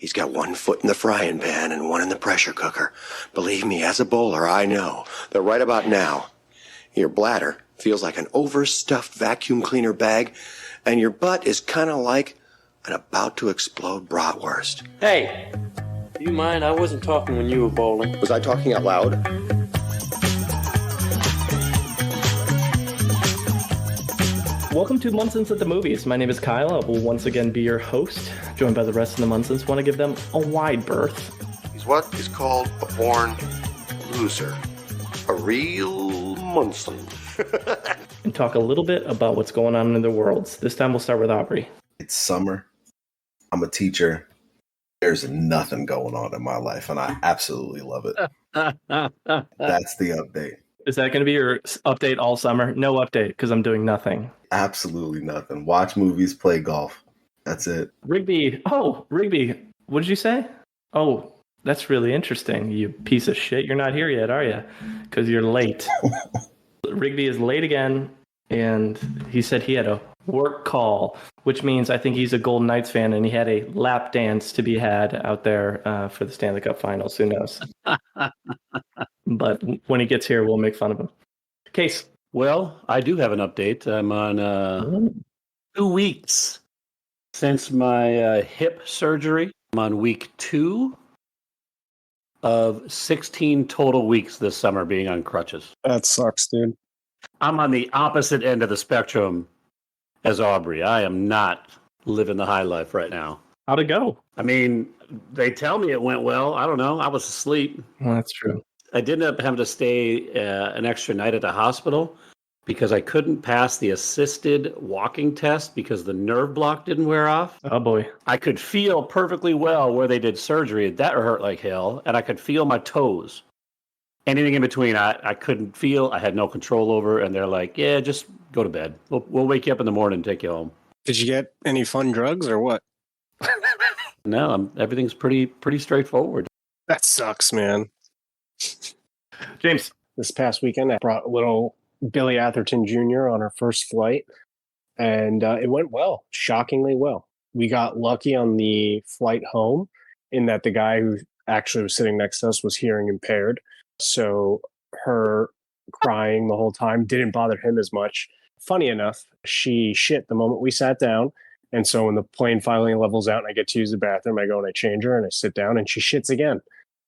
He's got one foot in the frying pan and one in the pressure cooker. Believe me, as a bowler, I know that right about now, your bladder feels like an overstuffed vacuum cleaner bag, and your butt is kind of like an about-to-explode bratwurst. Hey, do you mind? I wasn't talking when you were bowling. Was I talking out loud? Welcome to Munsons at the Movies. My name is Kyle. I will once again be your host, joined by the rest of the Munsons. Want to give them a wide berth. He's what is called a born loser. A real Munson. And talk a little bit about what's going on in their worlds. This time we'll start with Aubrey. It's summer. I'm a teacher. There's nothing going on in my life, and I absolutely love it. That's the update. Is that going to be your update all summer? No update, because I'm doing nothing. Absolutely nothing. Watch movies, play golf. That's it. Rigby. Oh, Rigby. What did you say? Oh, that's really interesting. You piece of shit. You're not here yet, are you? Because you're late. Rigby is late again, and he said he had a work call, which means I think he's a Golden Knights fan, and he had a lap dance to be had out there for the Stanley Cup Finals. Who knows? But when he gets here, we'll make fun of him. Case. Well, I do have an update. I'm on 2 weeks since my hip surgery. I'm on week 2 of 16 total weeks this summer being on crutches. That sucks, dude. I'm on the opposite end of the spectrum as Aubrey. I am not living the high life right now. How'd it go? I mean, they tell me it went well. I don't know. I was asleep. Well, that's true. I did end up having to stay an extra night at the hospital because I couldn't pass the assisted walking test because the nerve block didn't wear off. Oh, boy. I could feel perfectly well where they did surgery. That hurt like hell. And I could feel my toes. Anything in between, I couldn't feel. I had no control over. And they're like, yeah, just go to bed. We'll wake you up in the morning and take you home. Did you get any fun drugs or what? No, everything's pretty straightforward. That sucks, man. James. This past weekend, I brought little Billy Atherton Jr. on her first flight, and it went well, shockingly well. We got lucky on the flight home in that the guy who actually was sitting next to us was hearing impaired. So her crying the whole time didn't bother him as much. Funny enough, she shit the moment we sat down. And so when the plane finally levels out and I get to use the bathroom, I go and I change her and I sit down and she shits again.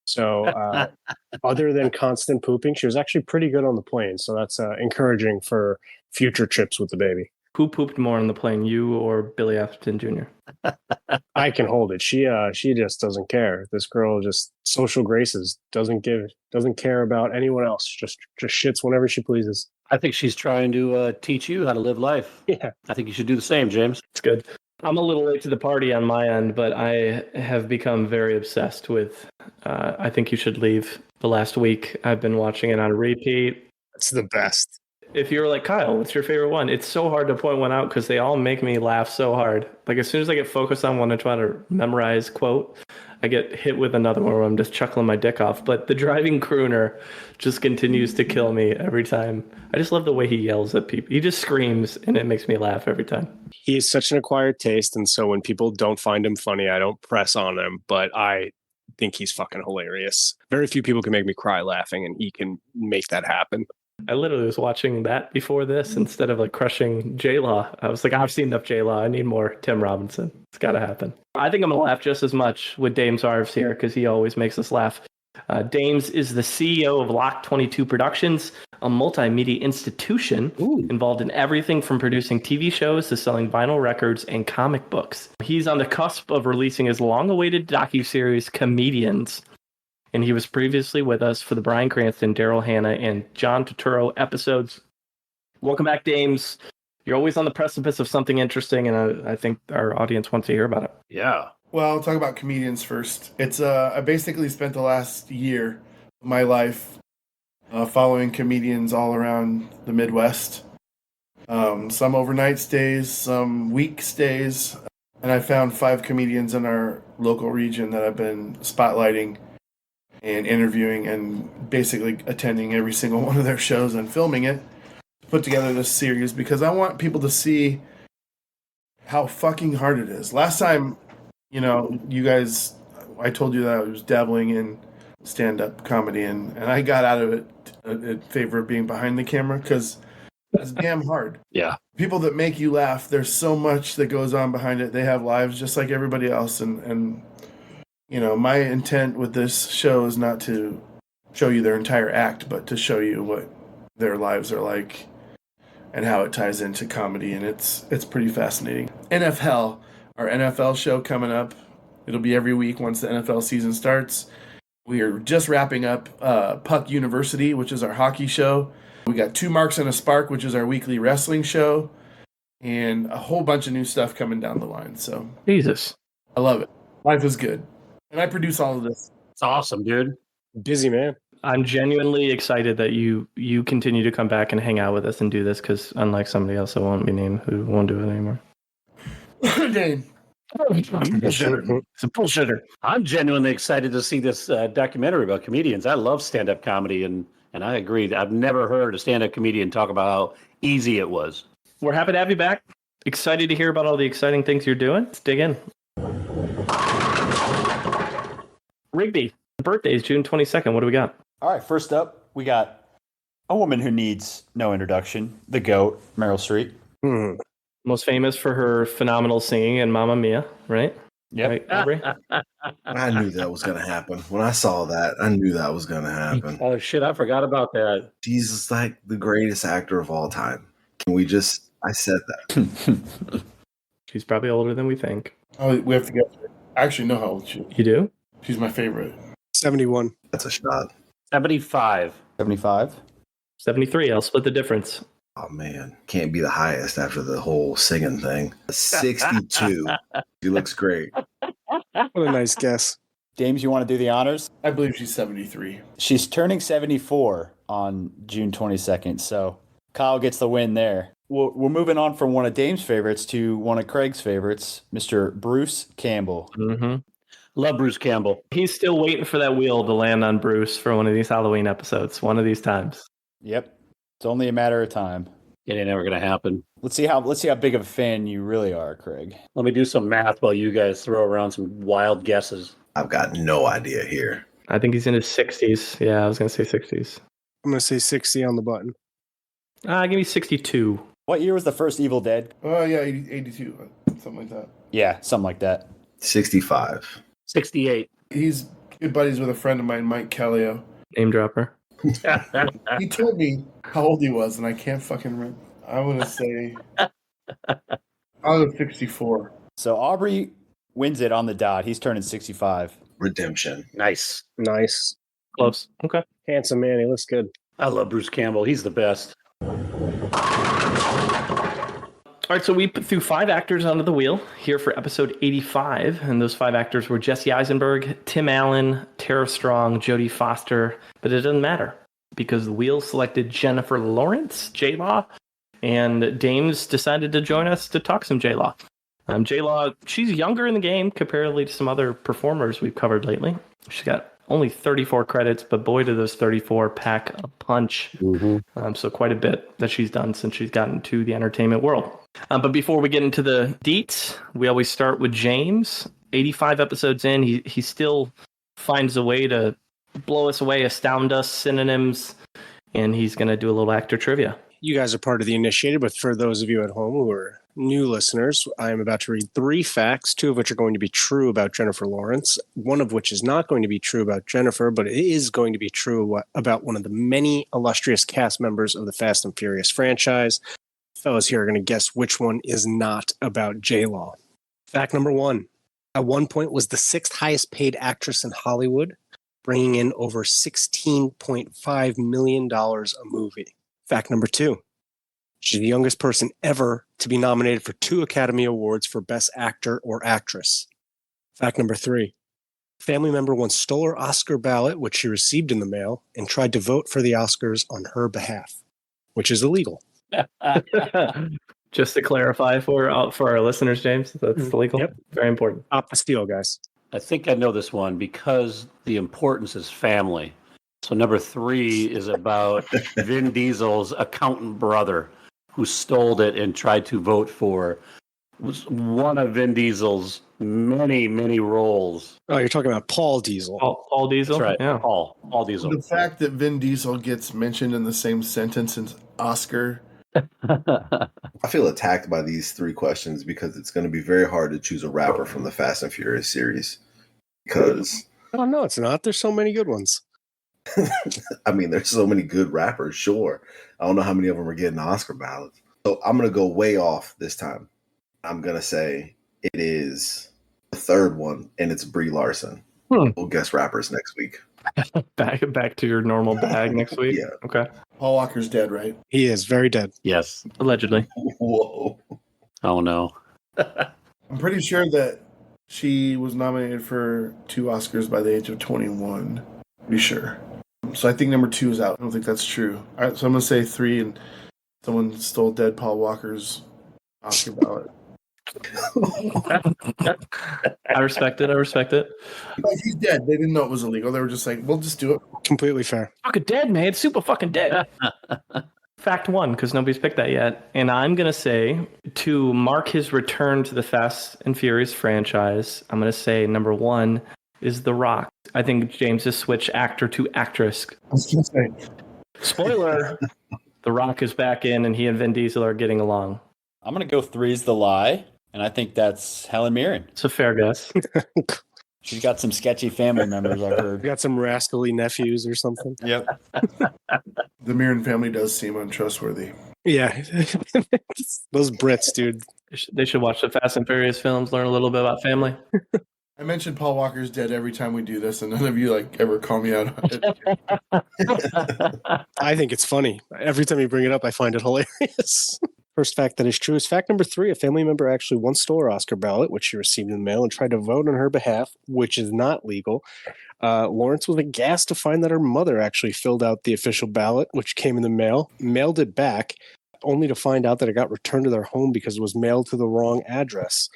So other than constant pooping, she was actually pretty good on the plane. So that's encouraging for future trips with the baby. Who pooped more on the plane, you or Billy Atherton Jr.? I can hold it. She just doesn't care. This girl just social graces, doesn't care about anyone else. Just shits whenever she pleases. I think she's trying to teach you how to live life. Yeah. I think you should do the same, James. It's good. I'm a little late to the party on my end, but I have become very obsessed with I Think You Should Leave. The last week, I've been watching it on repeat. It's the best. If you were like, Kyle, what's your favorite one? It's so hard to point one out because they all make me laugh so hard. Like, as soon as I get focused on one and try to memorize quote, I get hit with another one where I'm just chuckling my dick off. But the driving crooner just continues to kill me every time. I just love the way he yells at people. He just screams, and it makes me laugh every time. He has such an acquired taste, and so when people don't find him funny, I don't press on him, but I think he's fucking hilarious. Very few people can make me cry laughing, and he can make that happen. I literally was watching that before this instead of like crushing J-Law. I was like, I've seen enough J-Law. I need more Tim Robinson. It's got to happen. I think I'm going to laugh just as much with Dames Marvs here because he always makes us laugh. Dames is the CEO of Loch 22 Productions, a multimedia institution involved in everything from producing TV shows to selling vinyl records and comic books. He's on the cusp of releasing his long-awaited docuseries, Comedians. And he was previously with us for the Bryan Cranston, Daryl Hannah, and John Turturro episodes. Welcome back, Dames. You're always on the precipice of something interesting, and I think our audience wants to hear about it. Yeah. Well, I'll talk about Comedians first. It's I basically spent the last year of my life following comedians all around the Midwest. Some overnight stays, some week stays, and I found 5 comedians in our local region that I've been spotlighting and interviewing and basically attending every single one of their shows and filming it. Put together this series because I want people to see how fucking hard it is. Last time, you guys I told you that I was dabbling in stand-up comedy, and I got out of it in favor of being behind the camera because it's damn hard. Yeah. People that make you laugh, there's so much that goes on behind it. They have lives just like everybody else, and you know, my intent with this show is not to show you their entire act, but to show you what their lives are like and how it ties into comedy, and it's pretty fascinating. NFL, our NFL show coming up. It'll be every week once the NFL season starts. We are just wrapping up Puck University, which is our hockey show. We got Two Marks and a Spark, which is our weekly wrestling show, and a whole bunch of new stuff coming down the line. So Jesus. I love it. Life is good. And I produce all of this. It's awesome, dude. Busy man. I'm genuinely excited that you continue to come back and hang out with us and do this, because unlike somebody else that won't be named who won't do it anymore. Dane. It's a bullshitter. I'm genuinely excited to see this documentary about comedians. I love stand-up comedy, and I agree. I've never heard a stand-up comedian talk about how easy it was. We're happy to have you back. Excited to hear about all the exciting things you're doing. Let's dig in. Rigby, birthday is June 22nd. What do we got? All right, first up, we got a woman who needs no introduction, the GOAT, Meryl Streep. Most famous for her phenomenal singing in Mamma Mia, right? Yep. Right, Aubrey? I knew that was going to happen. When I saw that, I knew that was going to happen. Oh, shit, I forgot about that. She's like the greatest actor of all time. Can we just, I said that. She's probably older than we think. Oh, we have to get her. I actually know how old she is. You do? She's my favorite. 71. That's a shot. 75. 75. 73. I'll split the difference. Oh, man. Can't be the highest after the whole singing thing. 62. She looks great. What a nice guess. Dames, you want to do the honors? I believe she's 73. She's turning 74 on June 22nd, so Kyle gets the win there. We're moving on from one of Dame's favorites to one of Craig's favorites, Mr. Bruce Campbell. Mm-hmm. Love Bruce Campbell. He's still waiting for that wheel to land on Bruce for one of these Halloween episodes, one of these times. Yep. It's only a matter of time. It ain't never going to happen. Let's see how big of a fan you really are, Craig. Let me do some math while you guys throw around some wild guesses. I've got no idea here. I think he's in his 60s. Yeah, I was going to say 60s. I'm going to say 60 on the button. Give me 62. What year was the first Evil Dead? Oh, yeah, 82. Something like that. Yeah, something like that. 65. 68. He's good buddies with a friend of mine, Mike Callio. Name dropper. He told me how old he was, and I can't fucking remember. I'm going to say... I'll go 64. So Aubrey wins it on the dot. He's turning 65. Redemption. Nice. Nice. Close. Okay. Handsome man. He looks good. I love Bruce Campbell. He's the best. All right, so we put through 5 actors onto the wheel here for episode 85, and those 5 actors were Jesse Eisenberg, Tim Allen, Tara Strong, Jodie Foster, but it doesn't matter because the wheel selected Jennifer Lawrence, J-Law, and Dames decided to join us to talk some J-Law. J-Law, she's younger in the game comparatively to some other performers we've covered lately. She's got only 34 credits, but boy, do those 34 pack a punch. Mm-hmm. So quite a bit that she's done since she's gotten to the entertainment world. But before we get into the deets, we always start with James. 85 episodes in, he still finds a way to blow us away, astound us, synonyms, and he's going to do a little actor trivia. You guys are part of the initiated, but for those of you at home who are new listeners, I am about to read 3 facts, 2 of which are going to be true about Jennifer Lawrence, 1 of which is not going to be true about Jennifer, but it is going to be true about one of the many illustrious cast members of the Fast and Furious franchise. Fellas here are going to guess which one is not about J-Law. Fact number 1. At one point was the 6th highest paid actress in Hollywood, bringing in over $16.5 million a movie. Fact number 2. She's the youngest person ever to be nominated for 2 Academy Awards for Best Actor or Actress. Fact number 3. A family member once stole her Oscar ballot, which she received in the mail, and tried to vote for the Oscars on her behalf, which is illegal. Just to clarify for our listeners, James, that's illegal. Yep. Very important. Off the steal, guys. I think I know this one because the importance is family. So number 3 is about Vin Diesel's accountant brother who stole it and tried to vote for was one of Vin Diesel's many, many roles. Oh, you're talking about Paul Diesel. Paul Diesel. That's right. Yeah. Paul Diesel. The fact that Vin Diesel gets mentioned in the same sentence as Oscar. I feel attacked by these three questions because it's going to be very hard to choose a rapper from the Fast and Furious series. Because Oh, no, it's not. There's so many good ones. I mean, there's so many good rappers. Sure, I don't know how many of them are getting Oscar ballots. So I'm going to go way off this time. I'm going to say it is the third one, and it's Brie Larson. We'll guess rappers next week. Back to your normal bag next week. Yeah. Okay. Paul Walker's dead, right? He is very dead. Yes. Allegedly. Whoa. Oh, no. I'm pretty sure that she was nominated for 2 Oscars by the age of 21. Be sure. So I think number 2 is out. I don't think that's true. All right, so I'm going to say 3, and someone stole dead Paul Walker's Oscar ballot. I respect it. Like, he's dead. They didn't know it was illegal. They were just like, we'll just do it. Completely fair. Fucking dead, man. It's super fucking dead. Fact 1, because nobody's picked that yet. And I'm going to say, to mark his return to the Fast and Furious franchise, I'm going to say number 1 is The Rock. I think James has switched actor to actress. I was going to say. Spoiler, The Rock is back in and he and Vin Diesel are getting along. I'm going to go 3's The Lie, and I think that's Helen Mirren. It's a fair guess. She's got some sketchy family members, I've heard. Got some rascally nephews or something. Yep. The Mirren family does seem untrustworthy. Yeah. Those Brits, dude. They should watch the Fast and Furious films, learn a little bit about family. I mentioned Paul Walker's dead every time we do this, and none of you ever call me out on it. I think it's funny. Every time you bring it up, I find it hilarious. First fact that is true is fact number 3. A family member actually once stole her Oscar ballot, which she received in the mail, and tried to vote on her behalf, which is not legal. Lawrence was aghast to find that her mother actually filled out the official ballot, which came in the mail, mailed it back, only to find out that it got returned to their home because it was mailed to the wrong address.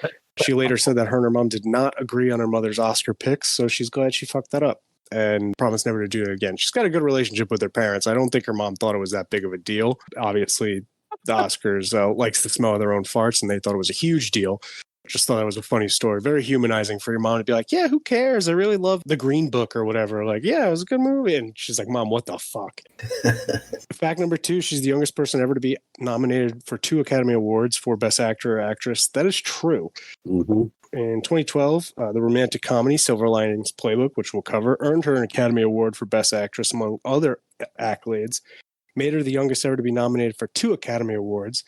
She later said that her and her mom did not agree on her mother's Oscar picks, so she's glad she fucked that up and promised never to do it again. She's got a good relationship with her parents. I don't think her mom thought it was that big of a deal. Obviously, the Oscars likes the smell of their own farts, and they thought it was a huge deal. Just thought that was a funny story. Very humanizing for your mom to be like, yeah, who cares? I really love The Green Book or whatever. Like, yeah, it was a good movie. And she's like, Mom, what the fuck? Fact number 2, she's the youngest person ever to be nominated for 2 Academy Awards for Best Actor or Actress. That is true. Mm-hmm. In 2012, the romantic comedy Silver Linings Playbook, which we'll cover, earned her an Academy Award for Best Actress, among other accolades, made her the youngest ever to be nominated for 2 Academy Awards,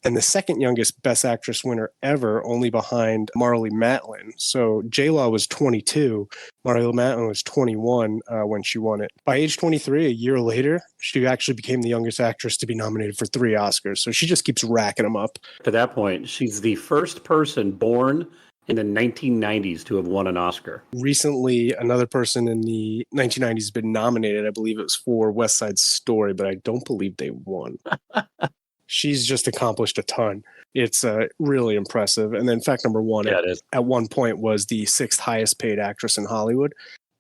and the second youngest Best Actress winner ever, only behind Marlee Matlin. So J-Law was 22. Marlee Matlin was 21 when she won it. By age 23, a year later, she actually became the youngest actress to be nominated for 3 Oscars. So she just keeps racking them up. To that point, she's the first person born in the 1990s to have won an Oscar. Recently, another person in the 1990s has been nominated. I believe it was for West Side Story, but I don't believe they won. She's just accomplished a ton. It's really impressive. And then fact number 1, Yeah, it is. at one point was the 6th highest paid actress in Hollywood.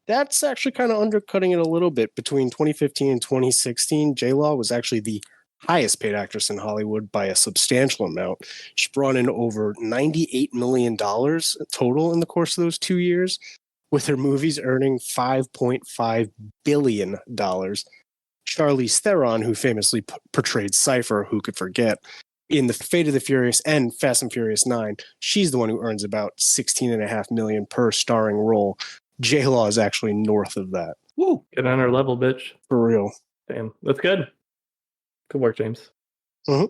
That's actually kind of undercutting it a little bit. Between 2015 and 2016, J-Law was actually the highest paid actress in Hollywood by a substantial amount. She brought in over $98 million total in the course of those 2 years, with her movies earning $5.5 billion. Charlize Theron, who famously portrayed Cypher, who could forget, in The Fate of the Furious and Fast and Furious 9, she's the one who earns about $16.5 million per starring role. J-Law is actually north of that. Woo! Get on her level, bitch. For real. Damn, that's good. Good work, James. Mhm.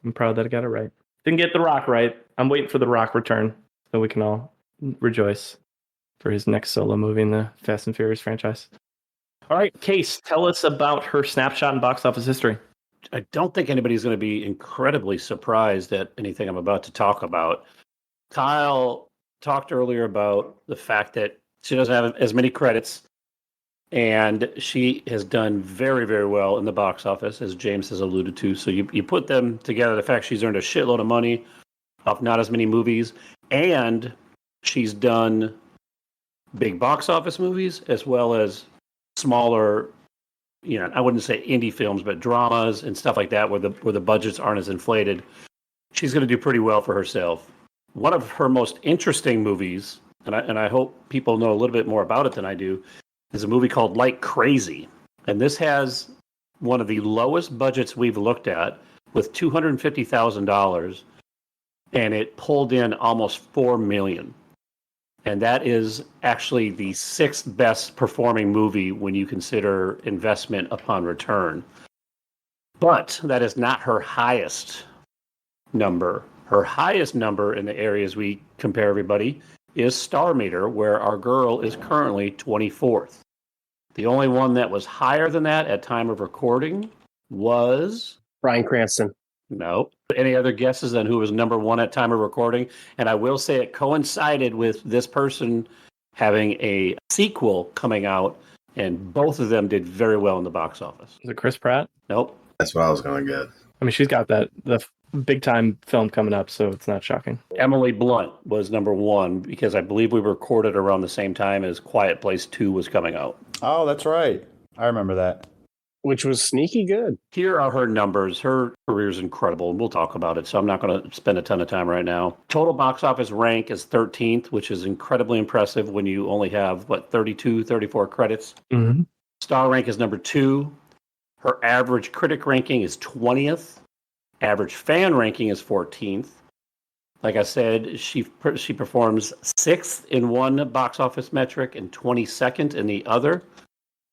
I'm proud that I got it right. Didn't get The Rock right. I'm waiting for The Rock return so we can all rejoice for his next solo movie in the Fast and Furious franchise. All right, Case, tell us about her snapshot in box office history. I don't think anybody's going to be incredibly surprised at anything I'm about to talk about. Kyle talked earlier about the fact that she doesn't have as many credits, and she has done very, very well in the box office, as James has alluded to. So you put them together, the fact she's earned a shitload of money off not as many movies, and she's done big box office movies as well as smaller, I wouldn't say indie films, but dramas and stuff like that where the budgets aren't as inflated. She's going to do pretty well for herself. One of her most interesting movies, and I hope people know a little bit more about it than I do, is a movie called Like Crazy. And this has one of the lowest budgets we've looked at with $250,000, and it pulled in almost $4 million. And that is actually the sixth best performing movie when you consider investment upon return. But that is not her highest number. Her highest number in the areas we compare everybody is Star Meter, where our girl is currently 24th. The only one that was higher than that at time of recording was Bryan Cranston. no. Any other guesses on who was number one at time of recording? And I will say it coincided with this person having a sequel coming out, and both of them did very well in the box office. Is it Chris Pratt? Nope. That's what I was going to get. I mean, she's got the big time film coming up, so it's not shocking. Emily Blunt was number one because I believe we recorded around the same time as Quiet Place 2 was coming out. Oh, that's right. I remember that. Which was sneaky good. Here are her numbers. Her career is incredible, and we'll talk about it, so I'm not going to spend a ton of time right now. Total box office rank is 13th, which is incredibly impressive when you only have, 32, 34 credits. Mm-hmm. Star rank is number 2. Her average critic ranking is 20th. Average fan ranking is 14th. Like I said, she performs 6th in one box office metric and 22nd in the other.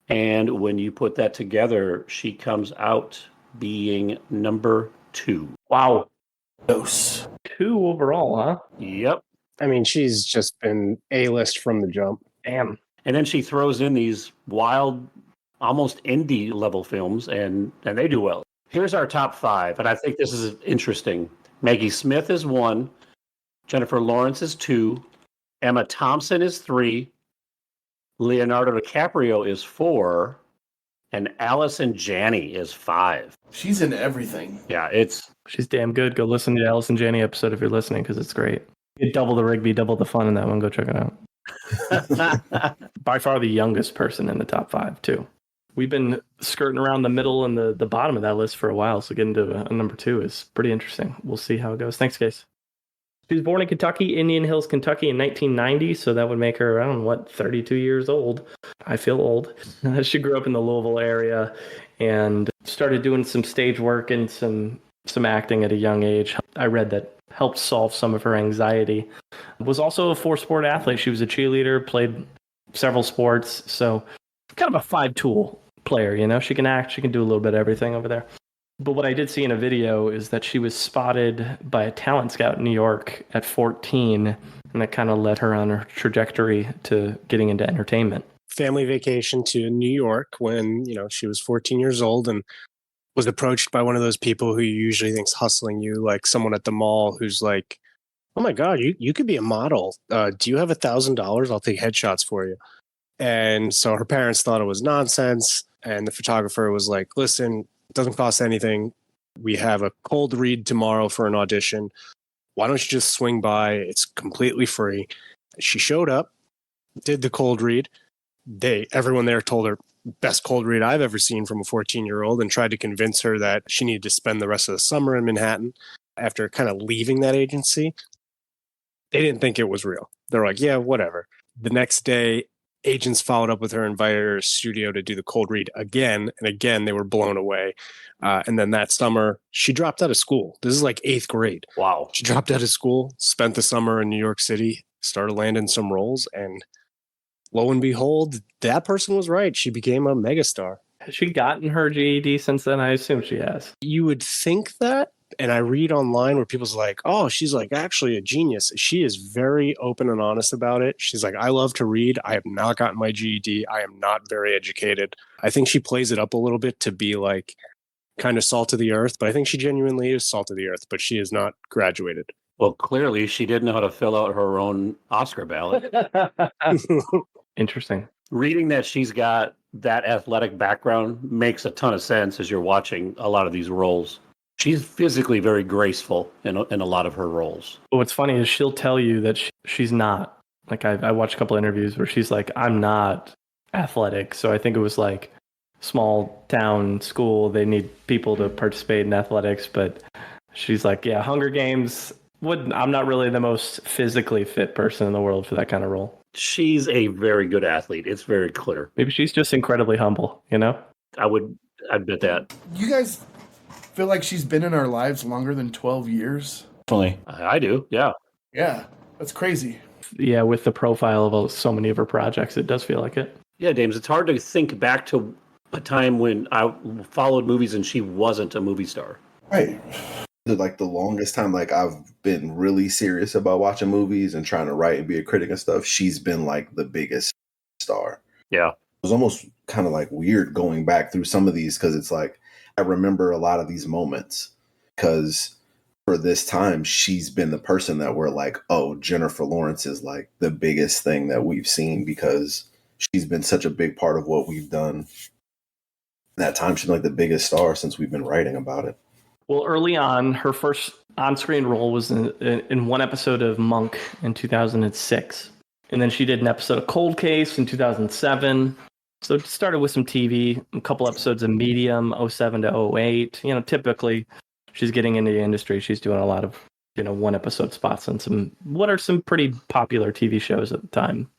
And when you put that together, she comes out being number 2. Wow. Dose. 2 overall, huh? Yep. I mean, she's just been A-list from the jump. Damn. And then she throws in these wild, almost indie level films, and they do well. Here's our top 5, and I think this is interesting. Maggie Smith is 1. Jennifer Lawrence is 2. Emma Thompson is 3. Leonardo DiCaprio is 4. And Allison Janney is 5. She's in everything. Yeah, She's damn good. Go listen to the Allison Janney episode if you're listening, because it's great. You double the Rigby, double the fun in that one. Go check it out. By far the youngest person in the top 5, too. We've been skirting around the middle and the bottom of that list for a while, so getting to a number 2 is pretty interesting. We'll see how it goes. Thanks, guys. She was born in Kentucky, Indian Hills, Kentucky in 1990, so that would make her, 32 years old. I feel old. She grew up in the Louisville area and started doing some stage work and some acting at a young age. I read that helped solve some of her anxiety. Was also a 4-sport athlete. She was a cheerleader, played several sports, so kind of a 5-tool player, She can act, she can do a little bit of everything over there. But what I did see in a video is that she was spotted by a talent scout in New York at 14, and that kind of led her on her trajectory to getting into entertainment. Family vacation to New York when, she was 14 years old and was approached by one of those people who you usually think's hustling you, like someone at the mall who's like, oh my God, you could be a model. Do you have $1,000? I'll take headshots for you. And so her parents thought it was nonsense. And the photographer was like, listen, it doesn't cost anything. We have a cold read tomorrow for an audition. Why don't you just swing by? It's completely free. She showed up, did the cold read. Everyone there told her, best cold read I've ever seen from a 14-year-old, and tried to convince her that she needed to spend the rest of the summer in Manhattan. After kind of leaving that agency, they didn't think it was real. They're like, yeah, whatever. The next day, agents followed up with her, invited her to the studio to do the cold read again. And again, they were blown away. And then that summer, she dropped out of school. This is like 8th grade. wow. She dropped out of school, spent the summer in New York City, started landing some roles. And lo and behold, that person was right. She became a megastar. Has she gotten her GED since then? I assume she has. You would think that. And I read online where people's like, oh, she's like actually a genius. She is very open and honest about it. She's like, I love to read. I have not gotten my GED. I am not very educated. I think she plays it up a little bit to be like kind of salt of the earth, but I think she genuinely is salt of the earth, but she is not graduated. Well, clearly she didn't know how to fill out her own Oscar ballot. Interesting. Reading that she's got that athletic background makes a ton of sense as you're watching a lot of these roles. She's physically very graceful in a lot of her roles. What's funny is she'll tell you that she's not. Like I watched a couple interviews where she's like, I'm not athletic. So I think it was like small town school. They need people to participate in athletics. But she's like, yeah, Hunger Games, I'm not really the most physically fit person in the world for that kind of role. She's a very good athlete. It's very clear. Maybe she's just incredibly humble, you know? I'd bet that. You guys feel like she's been in our lives longer than 12 years? Definitely. I do, yeah. Yeah, that's crazy. Yeah, with the profile of so many of her projects, it does feel like it. Yeah, James, it's hard to think back to a time when I followed movies and she wasn't a movie star. Right. Like the longest time, like I've been really serious about watching movies and trying to write and be a critic and stuff. She's been like the biggest star. Yeah. It was almost kind of like weird going back through some of these because it's like I remember a lot of these moments because for this time she's been the person that we're like, oh, Jennifer Lawrence is like the biggest thing that we've seen because she's been such a big part of what we've done. That time she's like the biggest star since we've been writing about it. Well, early on, her first on-screen role was in one episode of Monk in 2006. And then she did an episode of Cold Case in 2007. So it started with some TV, a couple episodes of Medium, 07 to 08. You know, typically she's getting into the industry. She's doing a lot of, one episode spots on some pretty popular TV shows at the time.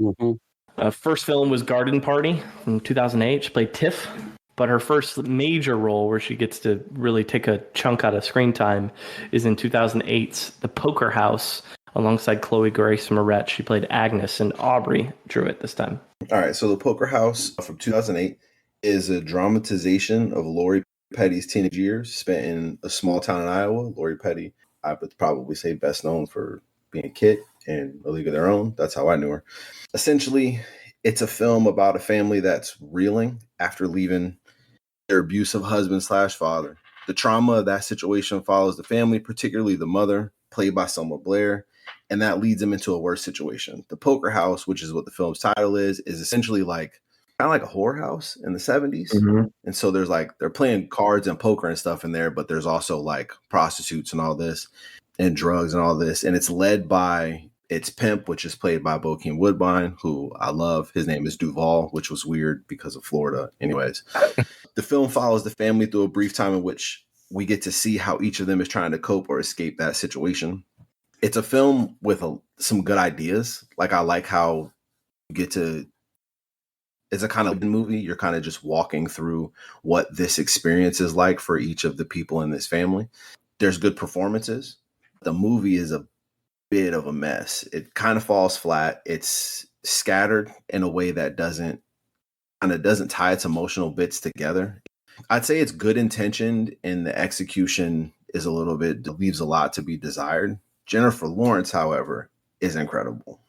Mm-hmm. First film was Garden Party from 2008. She played Tiff. But her first major role where she gets to really take a chunk out of screen time is in 2008's The Poker House alongside Chloe Grace Moretz. She played Agnes, and Aubrey drew it this time. All right, so The Poker House from 2008 is a dramatization of Lori Petty's teenage years spent in a small town in Iowa. Lori Petty, I would probably say best known for being Kit in A League of Their Own. That's how I knew her. Essentially, it's a film about a family that's reeling after leaving their abusive husband/father. The trauma of that situation follows the family, particularly the mother, played by Selma Blair, and that leads them into a worse situation. The Poker House, which is what the film's title is essentially like kind of like a whorehouse in the 70s. Mm-hmm. And so there's like they're playing cards and poker and stuff in there, but there's also like prostitutes and all this and drugs and all this. And it's led by its pimp, which is played by Bokeem Woodbine, who I love. His name is Duval, which was weird because of Florida. Anyways, the film follows the family through a brief time in which we get to see how each of them is trying to cope or escape that situation. It's a film with some good ideas. Like I like how you get to, it's a kind of movie. You're kind of just walking through what this experience is like for each of the people in this family. There's good performances. The movie is a bit of a mess. It kind of falls flat. It's scattered in a way that doesn't tie its emotional bits together. I'd say it's good intentioned and the execution is leaves a lot to be desired. Jennifer Lawrence, however, is incredible.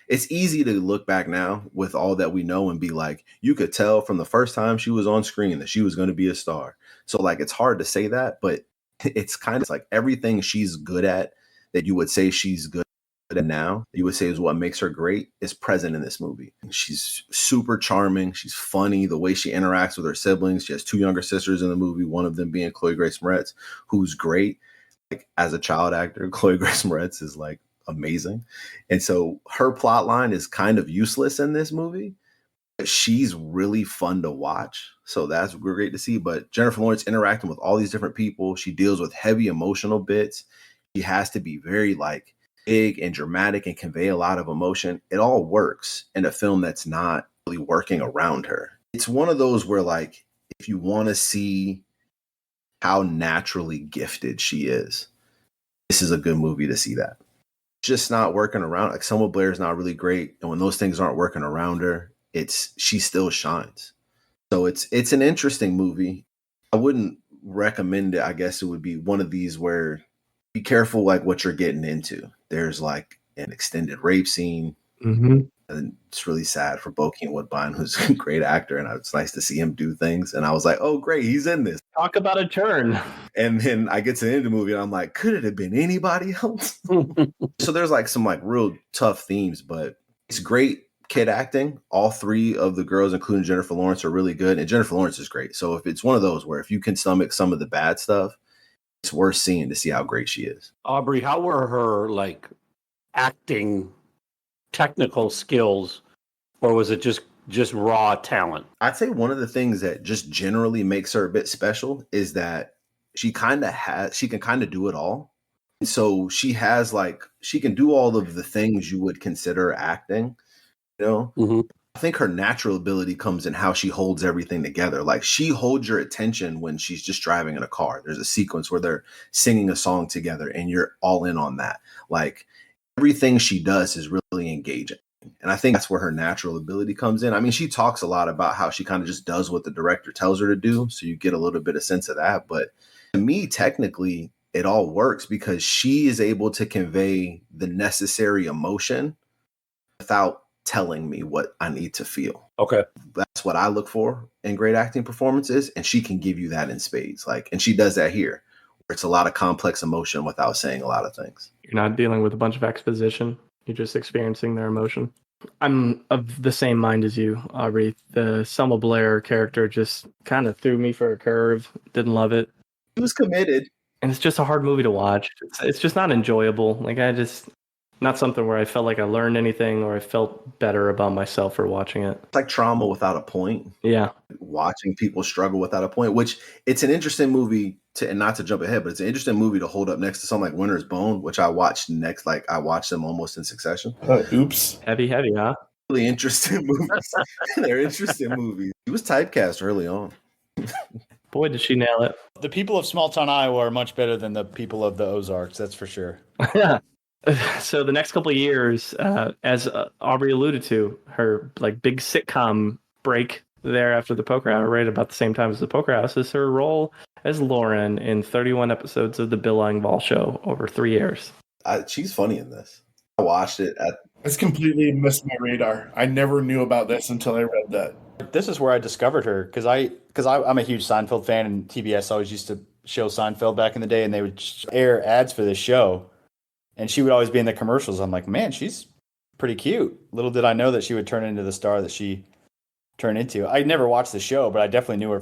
It's easy to look back now with all that we know and be like, you could tell from the first time she was on screen that she was going to be a star. So like, it's hard to say that, but it's kind of like everything she's good at that you would say she's good at now, you would say is what makes her great, is present in this movie. She's super charming. She's funny. The way she interacts with her siblings. She has two younger sisters in the movie, one of them being Chloe Grace Moretz, who's great. Like as a child actor, Chloe Grace Moretz is like amazing. And so her plot line is kind of useless in this movie. She's really fun to watch. So that's great to see. But Jennifer Lawrence interacting with all these different people, she deals with heavy emotional bits. She has to be very like big and dramatic and convey a lot of emotion. It all works in a film that's not really working around her. It's one of those where like, if you want to see how naturally gifted she is, this is a good movie to see that. It's just not working around. Like Selma Blair is not really great. And when those things aren't working around her, she still shines. So it's an interesting movie. I wouldn't recommend it. I guess it would be one of these where be careful like what you're getting into. There's like an extended rape scene. Mm-hmm. And it's really sad for Bokeem Woodbine, who's a great actor, and it's nice to see him do things. And I was like, oh, great, he's in this. Talk about a turn. And then I get to the end of the movie, and I'm like, could it have been anybody else? So there's like some like real tough themes, but it's great kid acting. All three of the girls, including Jennifer Lawrence, are really good, and Jennifer Lawrence is great. So if it's one of those where if you can stomach some of the bad stuff, it's worth seeing to see how great she is. Aubrey, how were her like acting technical skills, or was it just raw talent? I'd say one of the things that just generally makes her a bit special is that she can kind of do it all. So she has like, she can do all of the things you would consider acting, you know? Mm-hmm. I think her natural ability comes in how she holds everything together. Like she holds your attention when she's just driving in a car. There's a sequence where they're singing a song together and you're all in on that. Like everything she does is really engaging. And I think that's where her natural ability comes in. I mean, she talks a lot about how she kind of just does what the director tells her to do. So you get a little bit of sense of that. But to me, technically, it all works because she is able to convey the necessary emotion without telling me what I need to feel. Okay. That's what I look for in great acting performances. And she can give you that in spades. Like, and she does that here, where it's a lot of complex emotion without saying a lot of things. You're not dealing with a bunch of exposition. You're just experiencing their emotion. I'm of the same mind as you, Aubrey. The Selma Blair character just kind of threw me for a curve. Didn't love it. He was committed. And it's just a hard movie to watch. It's just not enjoyable. Like not something where I felt like I learned anything or I felt better about myself for watching it. It's like trauma without a point. Yeah. Watching people struggle without a point, which it's an interesting movie to, and not to jump ahead, but it's an interesting movie to hold up next to something like Winter's Bone, which I watched next. Like I watched them almost in succession. Oops. Heavy, huh? Really interesting movies. They're interesting movies. He was typecast early on. Boy, did she nail it. The people of small town Iowa are much better than the people of the Ozarks. That's for sure. Yeah. So the next couple of years, as Aubrey alluded to, her like big sitcom break there after the Poker Hour, right about the same time as the Poker House, is her role as Lauren in 31 episodes of the Bill Engvall Show over 3 years. She's funny in this. I watched it at. It's completely missed my radar. I never knew about this until I read that. This is where I discovered her because I'm a huge Seinfeld fan, and TBS always used to show Seinfeld back in the day, and they would air ads for this show, and she would always be in the commercials. I'm like, man, she's pretty cute. Little did I know that she would turn into the star that she turned into. I never watched the show, but I definitely knew her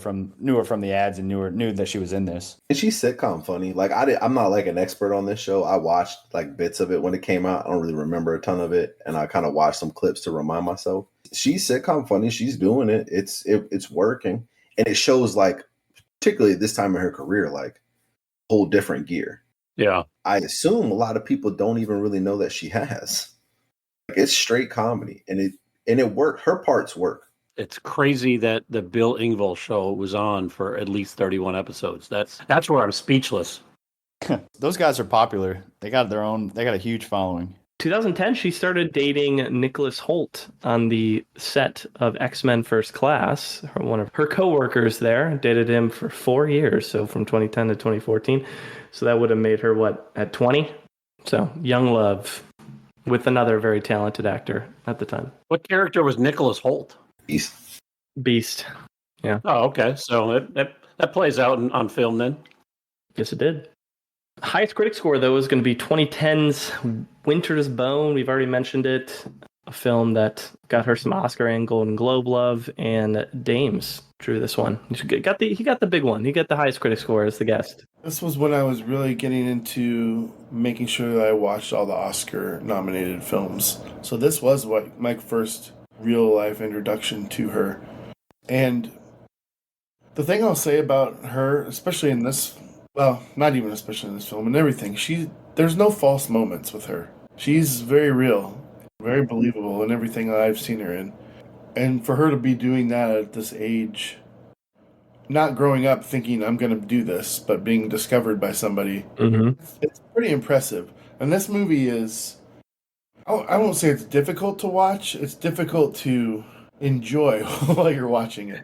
from the ads and knew that she was in this. And she's sitcom funny. Like I'm not like an expert on this show. I watched like bits of it when it came out. I don't really remember a ton of it, and I kind of watched some clips to remind myself. She's sitcom funny. She's doing it. It's working, and it shows like particularly at this time in her career, like whole different gear. Yeah, I assume a lot of people don't even really know that she has. Like, it's straight comedy, and it worked. Her parts work. it's crazy that the Bill Engvall Show was on for at least 31 episodes. That's where I'm speechless. Those guys are popular. They got a huge following. 2010, she started dating Nicholas Hoult on the set of X-Men First Class. One of her coworkers there dated him for 4 years, so from 2010 to 2014. So that would have made her, at 20? So young love with another very talented actor at the time. What character was Nicholas Hoult? Beast. Yeah. Oh, okay. So that plays out on film then. Yes, it did. Highest critic score, though, is going to be 2010's Winter's Bone. We've already mentioned it. A film that got her some Oscar and Golden Globe love, and Dames drew this one. He got the big one. He got the highest critic score as the guest. This was when I was really getting into making sure that I watched all the Oscar-nominated films. So this was my first real-life introduction to her. And the thing I'll say about her, especially in this... Well, not even especially in this film and everything. There's no false moments with her. She's very real, very believable in everything that I've seen her in. And for her to be doing that at this age, not growing up thinking I'm going to do this, but being discovered by somebody, It's pretty impressive. And this movie is, I won't say it's difficult to watch. It's difficult to enjoy while you're watching it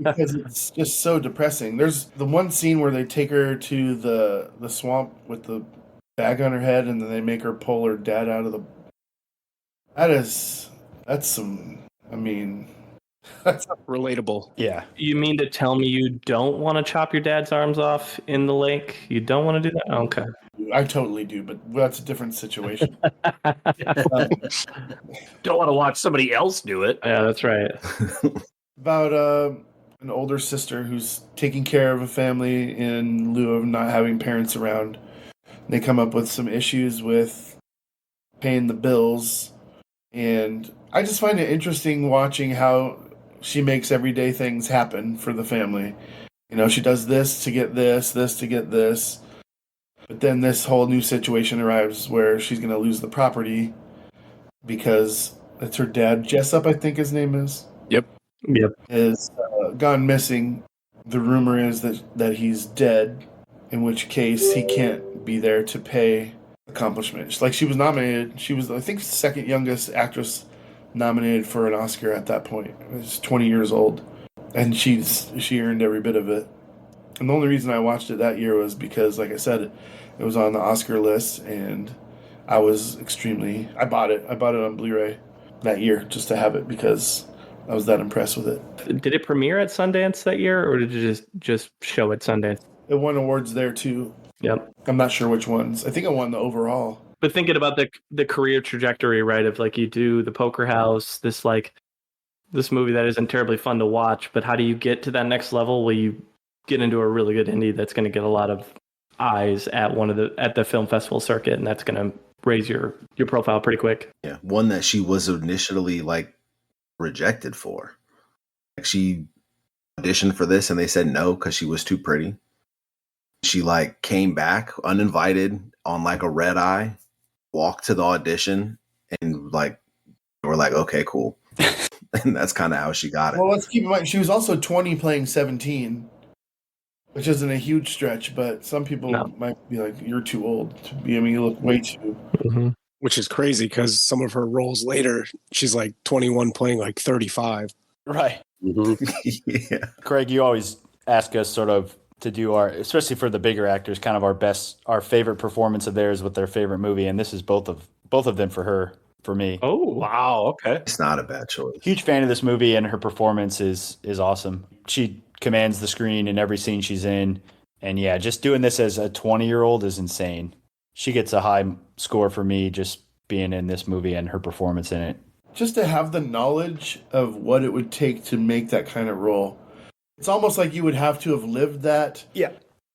because it's just so depressing. There's the one scene where they take her to the swamp with the bag on her head, and then they make her pull her dad out of the. That's Relatable. Yeah. You mean to tell me you don't want to chop your dad's arms off in the lake? You don't want to do that? Okay. I totally do, but that's a different situation. Don't want to watch somebody else do it. Yeah, that's right. About an older sister who's taking care of a family in lieu of not having parents around. They come up with some issues with paying the bills, and I just find it interesting watching how she makes everyday things happen for the family. You know, she does this to get this to get this. But then this whole new situation arrives where she's going to lose the property because it's her dad, Jessup, I think his name is. Yep. Is gone missing. The rumor is that he's dead, in which case he can't be there to pay accomplishment. Like, she was nominated. She was, I think, the second youngest actress nominated for an Oscar at that point. She's 20 years old, and she earned every bit of it. And the only reason I watched it that year was because, like I said, it was on the Oscar list, and I was I bought it. I bought it on Blu-ray that year just to have it because I was that impressed with it. Did it premiere at Sundance that year, or did it just show at Sundance? It won awards there too. Yep. I'm not sure which ones. I think it won the overall. But thinking about the career trajectory, right, of like you do the Poker House, this movie that isn't terribly fun to watch, but how do you get to that next level where you get into a really good indie that's going to get a lot of eyes at the film festival circuit, and that's going to raise your profile pretty quick. Yeah, one that she was initially like rejected for. Like, she auditioned for this and they said no because she was too pretty. She like came back uninvited on like a red eye, walked to the audition, and like we're like, okay, cool. And that's kind of how she got it. Well, let's keep in mind she was also 20 playing 17, which isn't a huge stretch, but some people might be like, you're too old to be. I mean, you look way too. Mm-hmm. Which is crazy because some of her roles later, she's like 21 playing like 35. Right. Mm-hmm. Yeah. Craig, you always ask us sort of to do our, especially for the bigger actors, kind of our favorite performance of theirs with their favorite movie, and this is both of them for me. Oh, wow. Okay. It's not a bad choice. Huge fan of this movie, and her performance is awesome. She commands the screen in every scene she's in, and yeah, just doing this as a 20-year-old is insane. She gets a high score for me just being in this movie and her performance in it. Just to have the knowledge of what it would take to make that kind of role. It's almost like you would have to have lived that. Yeah.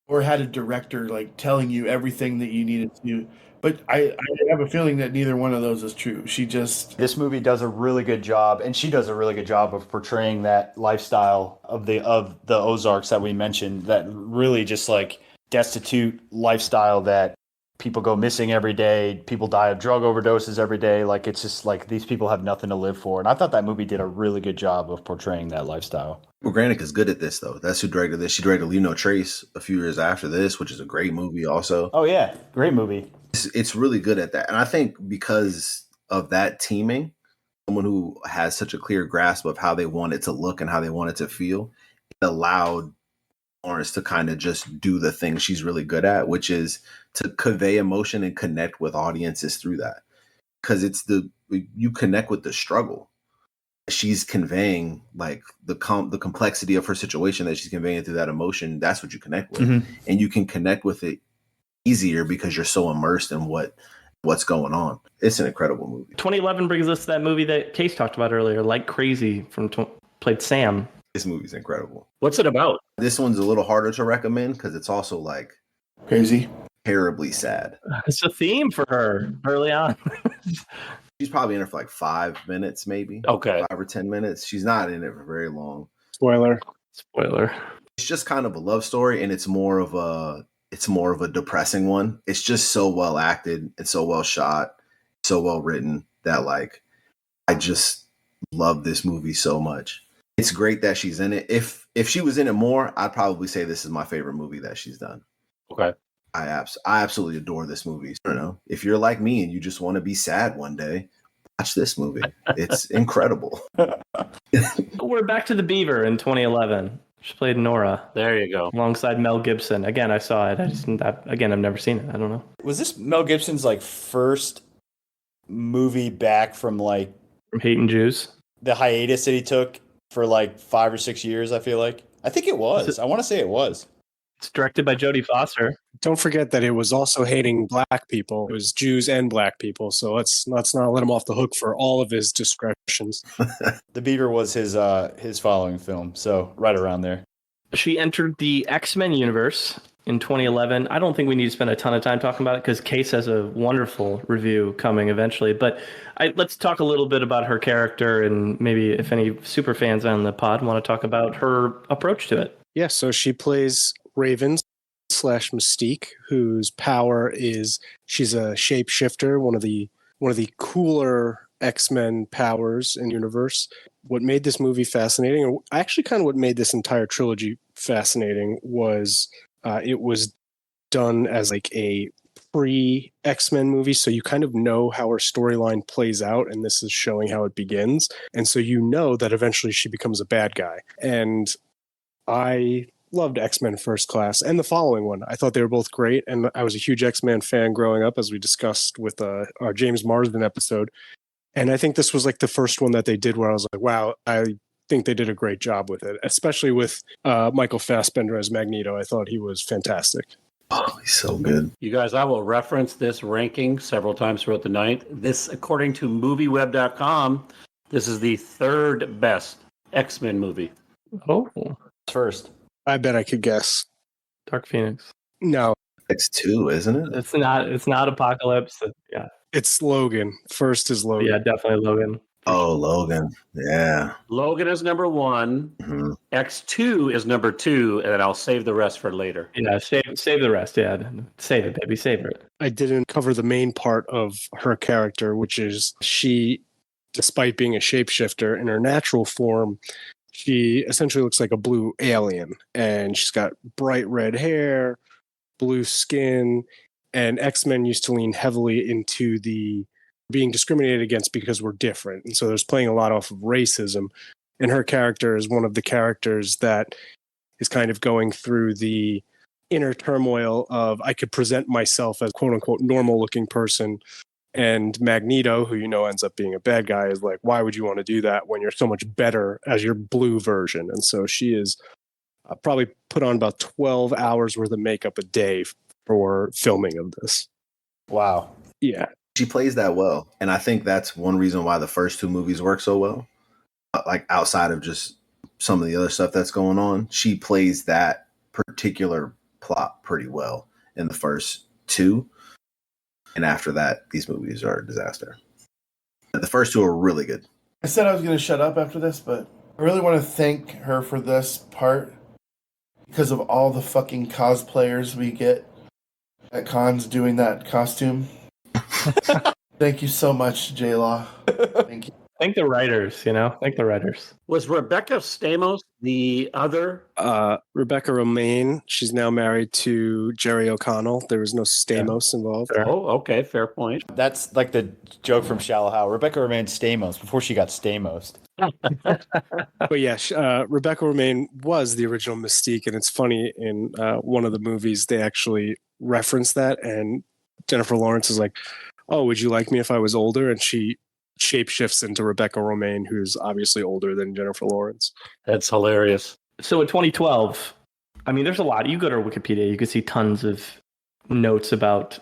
Or had a director like telling you everything that you needed to do. But I have a feeling that neither one of those is true. This movie does a really good job, and she does a really good job of portraying that lifestyle of the Ozarks that we mentioned, that really just like destitute lifestyle that people go missing every day, people die of drug overdoses every day. Like, it's just like these people have nothing to live for. And I thought that movie did a really good job of portraying that lifestyle. Well, Granick is good at this, though. That's who directed this. She directed Leave No Trace a few years after this, which is a great movie also. Oh, yeah. Great movie. It's really good at that. And I think because of that teaming, someone who has such a clear grasp of how they want it to look and how they want it to feel, it allowed Lawrence to kind of just do the thing she's really good at, which is to convey emotion and connect with audiences through that. Because you connect with the struggle. She's conveying like the complexity of her situation that she's conveying through that emotion. That's what you connect with. Mm-hmm. And you can connect with it easier because you're so immersed in what's going on. It's an incredible movie. 2011 brings us to that movie that Case talked about earlier, Like Crazy, played Sam. This movie's incredible. What's it about? This one's a little harder to recommend because it's also like crazy, terribly sad. It's a theme for her early on. She's probably in it for like 5 minutes, maybe. Okay. 5 or 10 minutes. She's not in it for very long. Spoiler. It's just kind of a love story, and it's more of a depressing one. It's just so well acted and so well shot, so well written that like I just love this movie so much. It's great that she's in it. If she was in it more, I'd probably say this is my favorite movie that she's done. Okay. I absolutely adore this movie. I don't know. If you're like me and you just want to be sad one day, watch this movie. It's incredible. We're back to the Beaver in 2011. She played Nora. There you go. Alongside Mel Gibson. Again, I saw it. I've never seen it. I don't know. Was this Mel Gibson's like first movie back from Hating Jews? The hiatus that he took for like 5 or 6 years, I feel like. I think it was. I want to say it was. It's directed by Jodie Foster. Don't forget that it was also hating black people. It was Jews and black people. So let's not let him off the hook for all of his discretions. The Beaver was his following film, so right around there. She entered the X-Men universe in 2011. I don't think we need to spend a ton of time talking about it because Case has a wonderful review coming eventually. But let's talk a little bit about her character, and maybe if any super fans on the pod want to talk about her approach to it. Yeah, so she plays Ravens, slash Mystique, whose power is she's a shapeshifter, one of the cooler X-Men powers in the universe. What made this movie fascinating, or actually kind of what made this entire trilogy fascinating, was it was done as like a pre-X-Men movie, so you kind of know how her storyline plays out, and this is showing how it begins. And so you know that eventually she becomes a bad guy. And I loved X-Men First Class and the following one. I thought they were both great, and I was a huge X-Men fan growing up, as we discussed with our James Marsden episode. And I think this was like the first one that they did where I was like, wow, I think they did a great job with it, especially with Michael Fassbender as Magneto. I thought he was fantastic. Oh, he's so good. You guys, I will reference this ranking several times throughout the night. This, according to MovieWeb.com, this is the third best X-Men movie. Oh, First. I bet I could guess. Dark Phoenix. No, X2, isn't it? It's not Apocalypse. Yeah. it's Logan. First is Logan. Yeah, definitely Logan. Oh, Logan. Yeah. Logan is number 1. Mhm. X2 is number 2, and then I'll save the rest for later. Yeah, save the rest. Yeah, save it, baby, save it. I didn't cover the main part of her character, which is she, despite being a shapeshifter in her natural form, she essentially looks like a blue alien, and she's got bright red hair, blue skin, and X-Men used to lean heavily into the being discriminated against because we're different. And so there's playing a lot off of racism. And her character is one of the characters that is kind of going through the inner turmoil of, I could present myself as quote unquote normal looking person. And Magneto, who you know ends up being a bad guy, is like, why would you want to do that when you're so much better as your blue version? And so she is probably put on about 12 hours worth of makeup a day for filming of this. Wow. Yeah. She plays that well. And I think that's one reason why the first two movies work so well. Like outside of just some of the other stuff that's going on, she plays that particular plot pretty well in the first two. And after that, these movies are a disaster. The first two are really good. I said I was going to shut up after this, but I really want to thank her for this part because of all the fucking cosplayers we get at cons doing that costume. Thank you so much, J-Law. Thank you. Thank the writers, Thank the writers. Was Rebecca Stamos the other? Rebecca Romaine, she's now married to Jerry O'Connell. There was no Stamos involved. Oh, okay, fair point. That's like the joke from Shallow Hal. Rebecca remained Stamos before she got Stamos. But yeah, Rebecca Romaine was the original Mystique, and it's funny, in one of the movies they actually reference that, and Jennifer Lawrence is like, oh, would you like me if I was older? And she shapeshifts into Rebecca Romaine, who's obviously older than Jennifer Lawrence. That's hilarious. So in 2012, I mean, there's a lot. You go to Wikipedia, you can see tons of notes about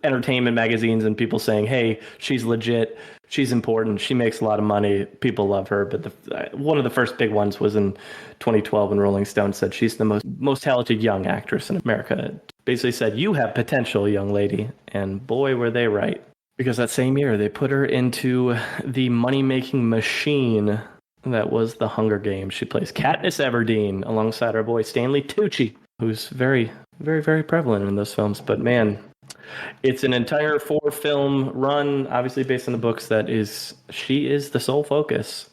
entertainment magazines and people saying, hey, she's legit, she's important, she makes a lot of money, people love her. But one of the first big ones was in 2012 when Rolling Stone said she's the most talented young actress in America. It basically said, you have potential, young lady. And boy, were they right. Because that same year, they put her into the money-making machine that was The Hunger Games. She plays Katniss Everdeen alongside our boy Stanley Tucci, who's very, very, very prevalent in those films. But man, it's an entire 4-film run, obviously based on the books, she is the sole focus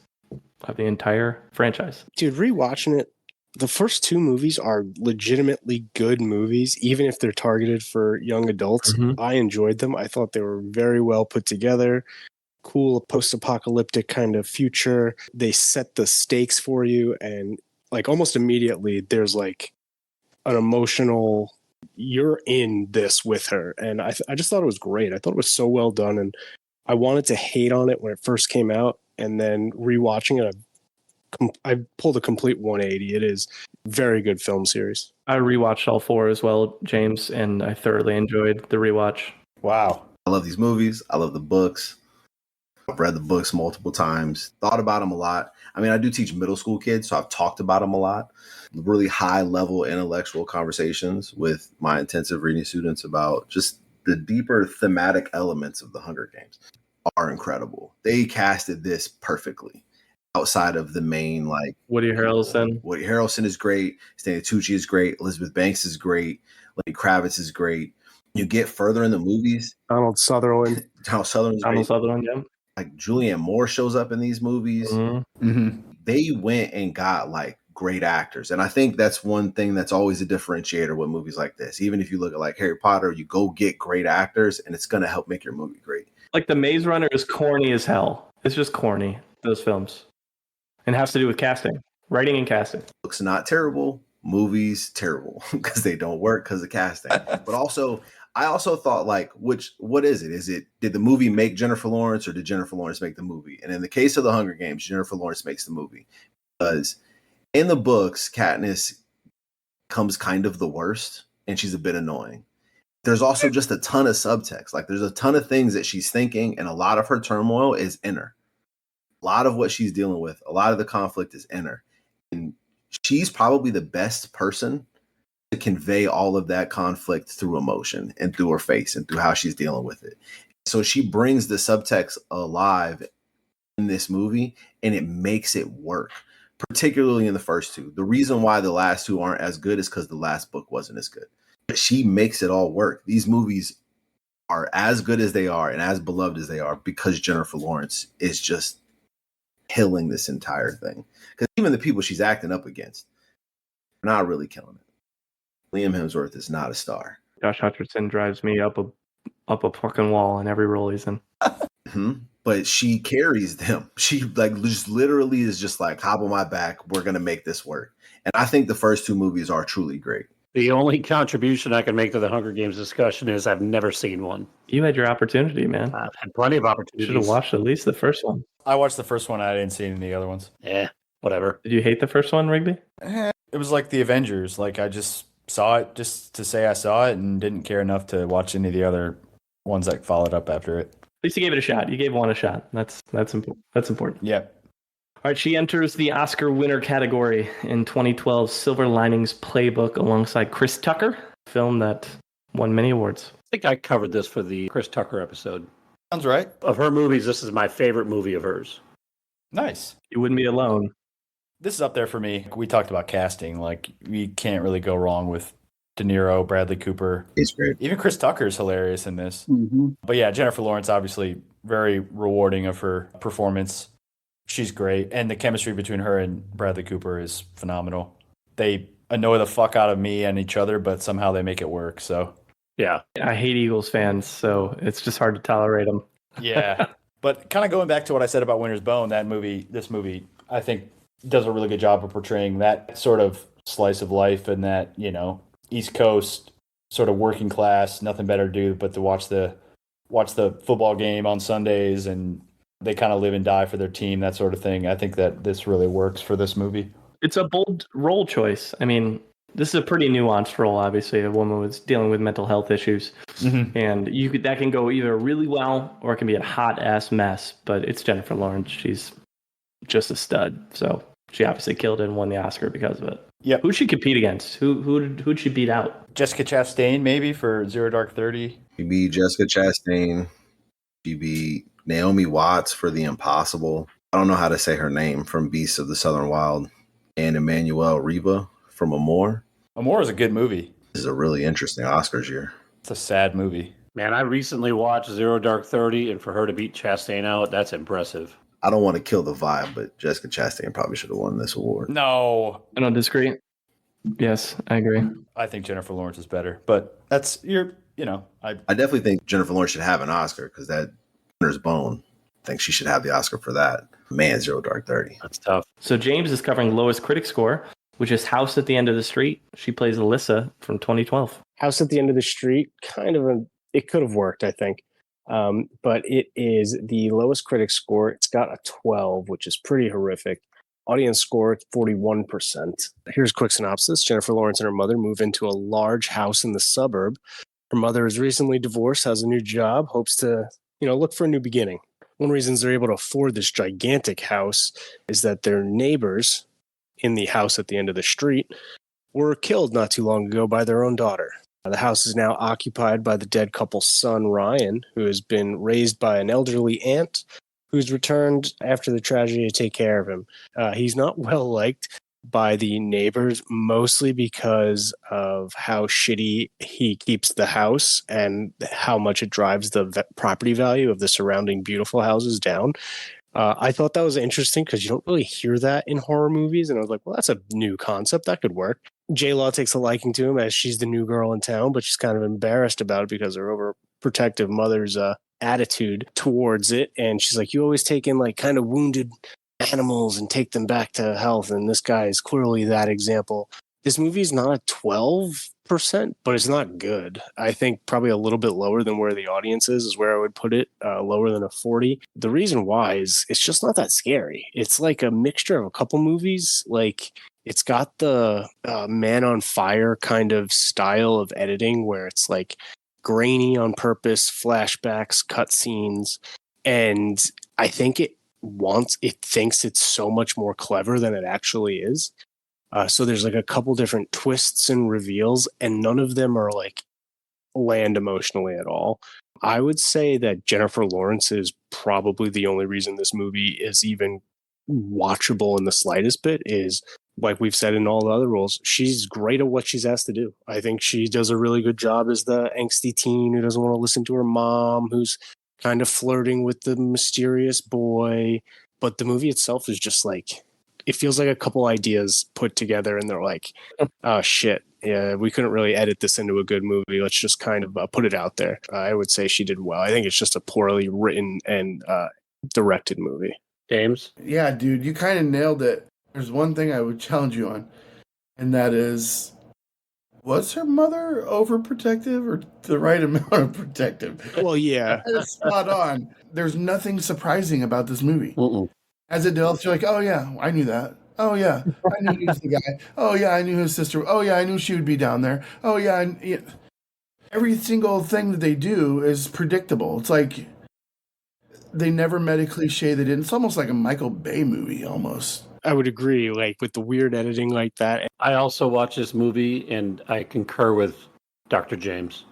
of the entire franchise. Dude, rewatching it, the first two movies are legitimately good movies, even if they're targeted for young adults. Mm-hmm. I enjoyed them. I thought they were very well put together. Cool post-apocalyptic kind of future. They set the stakes for you, and like almost immediately there's like an emotional, you're in this with her. And I just thought it was great. I thought it was so well done, and I wanted to hate on it when it first came out, and then rewatching it, I pulled a complete 180. It is a very good film series. I rewatched all 4 as well, James, and I thoroughly enjoyed the rewatch. Wow. I love these movies. I love the books. I've read the books multiple times, thought about them a lot. I mean, I do teach middle school kids, so I've talked about them a lot. Really high level intellectual conversations with my intensive reading students about just the deeper thematic elements of the Hunger Games are incredible. They casted this perfectly. I outside of the main, like Woody Harrelson. Woody Harrelson is great. Stanley Tucci is great. Elizabeth Banks is great. Lenny Kravitz is great. You get further in the movies. Donald Sutherland. Donald Sutherland's Donald great. Sutherland, yeah. Like Julianne Moore shows up in these movies. Mhm. They went and got like great actors. And I think that's one thing that's always a differentiator with movies like this. Even if you look at like Harry Potter, you go get great actors and it's going to help make your movie great. Like The Maze Runner is corny as hell. It's just corny, those films. And it has to do with casting, writing and casting. Looks not terrible. Movies terrible because they don't work because of casting. But also, I also thought like, what is it? Did the movie make Jennifer Lawrence or did Jennifer Lawrence make the movie? And in the case of The Hunger Games, Jennifer Lawrence makes the movie because in the books, Katniss comes kind of the worst and she's a bit annoying. There's also just a ton of subtext. Like there's a ton of things that she's thinking and a lot of her turmoil is in her. A lot of what she's dealing with, a lot of the conflict is in her. And she's probably the best person to convey all of that conflict through emotion and through her face and through how she's dealing with it. So she brings the subtext alive in this movie and it makes it work, particularly in the first two. The reason why the last two aren't as good is because the last book wasn't as good. But she makes it all work. These movies are as good as they are and as beloved as they are because Jennifer Lawrence is just killing this entire thing. Because even the people she's acting up against are not really killing it. Liam Hemsworth is not a star. Josh Hutcherson drives me up a fucking wall in every role he's in. But she carries them. She like just literally is just like, hop on my back. We're going to make this work. And I think the first two movies are truly great. The only contribution I can make to the Hunger Games discussion is I've never seen one. You had your opportunity, man. I've had plenty of opportunities. Should have watched at least the first one. I watched the first one. I didn't see any of the other ones. Whatever. Did you hate the first one, Rigby? It was like the Avengers. Like I just saw it just to say I saw it and didn't care enough to watch any of the other ones that followed up after it. At least you gave it a shot. You gave one a shot. That's important. That's important. Yeah. All right, she enters the Oscar winner category in 2012's Silver Linings Playbook alongside Chris Tucker, a film that won many awards. I think I covered this for the Chris Tucker episode. Sounds right. Of her movies, this is my favorite movie of hers. Nice. You wouldn't be alone. This is up there for me. We talked about casting. Like, you can't really go wrong with De Niro, Bradley Cooper. He's great. Even Chris Tucker is hilarious in this. Mm-hmm. But yeah, Jennifer Lawrence, obviously very rewarding of her performance. She's great. And the chemistry between her and Bradley Cooper is phenomenal. They annoy the fuck out of me and each other, but somehow they make it work. So Yeah. I hate Eagles fans, so it's just hard to tolerate them. yeah. But kind of going back to what I said about Winter's Bone, this movie, I think does a really good job of portraying that sort of slice of life and that, you know, East Coast sort of working class, nothing better to do but to watch the football game on Sundays, and they kind of live and die for their team, that sort of thing. I think that this really works for this movie. It's a bold role choice. I mean, this is a pretty nuanced role, obviously. A woman was dealing with mental health issues. Mm-hmm. And that can go either really well or it can be a hot-ass mess. But it's Jennifer Lawrence. She's just a stud. So she obviously killed it and won the Oscar because of it. Yep. Who'd she compete against? Who'd she beat out? Jessica Chastain, maybe, for Zero Dark 30. She beat Jessica Chastain. She beat Naomi Watts for The Impossible. I don't know how to say her name, from Beasts of the Southern Wild. And Emmanuel Riva from Amor. Amor is a good movie. This is a really interesting Oscars year. It's a sad movie. Man, I recently watched Zero Dark 30, and for her to beat Chastain out, that's impressive. I don't want to kill the vibe, but Jessica Chastain probably should have won this award. No. I don't disagree. Yes, I agree. I think Jennifer Lawrence is better, but that's I definitely think Jennifer Lawrence should have an Oscar because that Winter's Bone, I think she should have the Oscar for that. Man, Zero Dark 30. That's tough. So James is covering lowest critic score, which is House at the End of the Street. She plays Alyssa from 2012. House at the End of the Street, it could have worked, I think. But it is the lowest critic score. It's got a 12, which is pretty horrific. Audience score, 41%. Here's a quick synopsis. Jennifer Lawrence and her mother move into a large house in the suburb. Her mother is recently divorced, has a new job, hopes to, look for a new beginning. One reason they're able to afford this gigantic house is that their neighbors in the house at the end of the street were killed not too long ago by their own daughter. The house is now occupied by the dead couple's son, Ryan, who has been raised by an elderly aunt who's returned after the tragedy to take care of him. He's not well liked by the neighbors, mostly because of how shitty he keeps the house and how much it drives the property value of the surrounding beautiful houses down. I thought that was interesting because you don't really hear that in horror movies. And I was like, well, that's a new concept. That could work. J-Law takes a liking to him as she's the new girl in town, but she's kind of embarrassed about it because her overprotective mother's attitude towards it. And she's like, you always take in like kind of wounded animals and take them back to health. And this guy is clearly that example. This movie is not a 12%, but it's not good. I think probably a little bit lower than where the audience is where I would put it, lower than a 40. The reason why is it's just not that scary. It's like a mixture of a couple movies. Like it's got the Man on Fire kind of style of editing where it's like grainy on purpose, flashbacks, cutscenes. And I think it thinks it's so much more clever than it actually is. So there's like a couple different twists and reveals, and none of them are like land emotionally at all. I would say that Jennifer Lawrence is probably the only reason this movie is even watchable in the slightest bit. Is like we've said in all the other roles, she's great at what she's asked to do. I think she does a really good job as the angsty teen who doesn't want to listen to her mom, who's kind of flirting with the mysterious boy. But the movie itself is just like, it feels like a couple ideas put together and they're like, oh shit, yeah, we couldn't really edit this into a good movie. Let's just kind of put it out there. I would say she did well. I think it's just a poorly written and directed movie. James? Yeah, dude, you kind of nailed it. There's one thing I would challenge you on, and that is, was her mother overprotective or the right amount of protective? Well, yeah. That's spot on. There's nothing surprising about this movie. Mm-mm. As it develops, you're like, oh yeah, I knew that. Oh yeah, I knew he was the guy. Oh yeah, I knew his sister. Oh yeah, I knew she would be down there. Oh yeah, every single thing that they do is predictable. It's like they never met a cliche they didn't. It's almost like a Michael Bay movie, almost. I would agree, like with the weird editing like that. I also watched this movie, and I concur with Dr. James.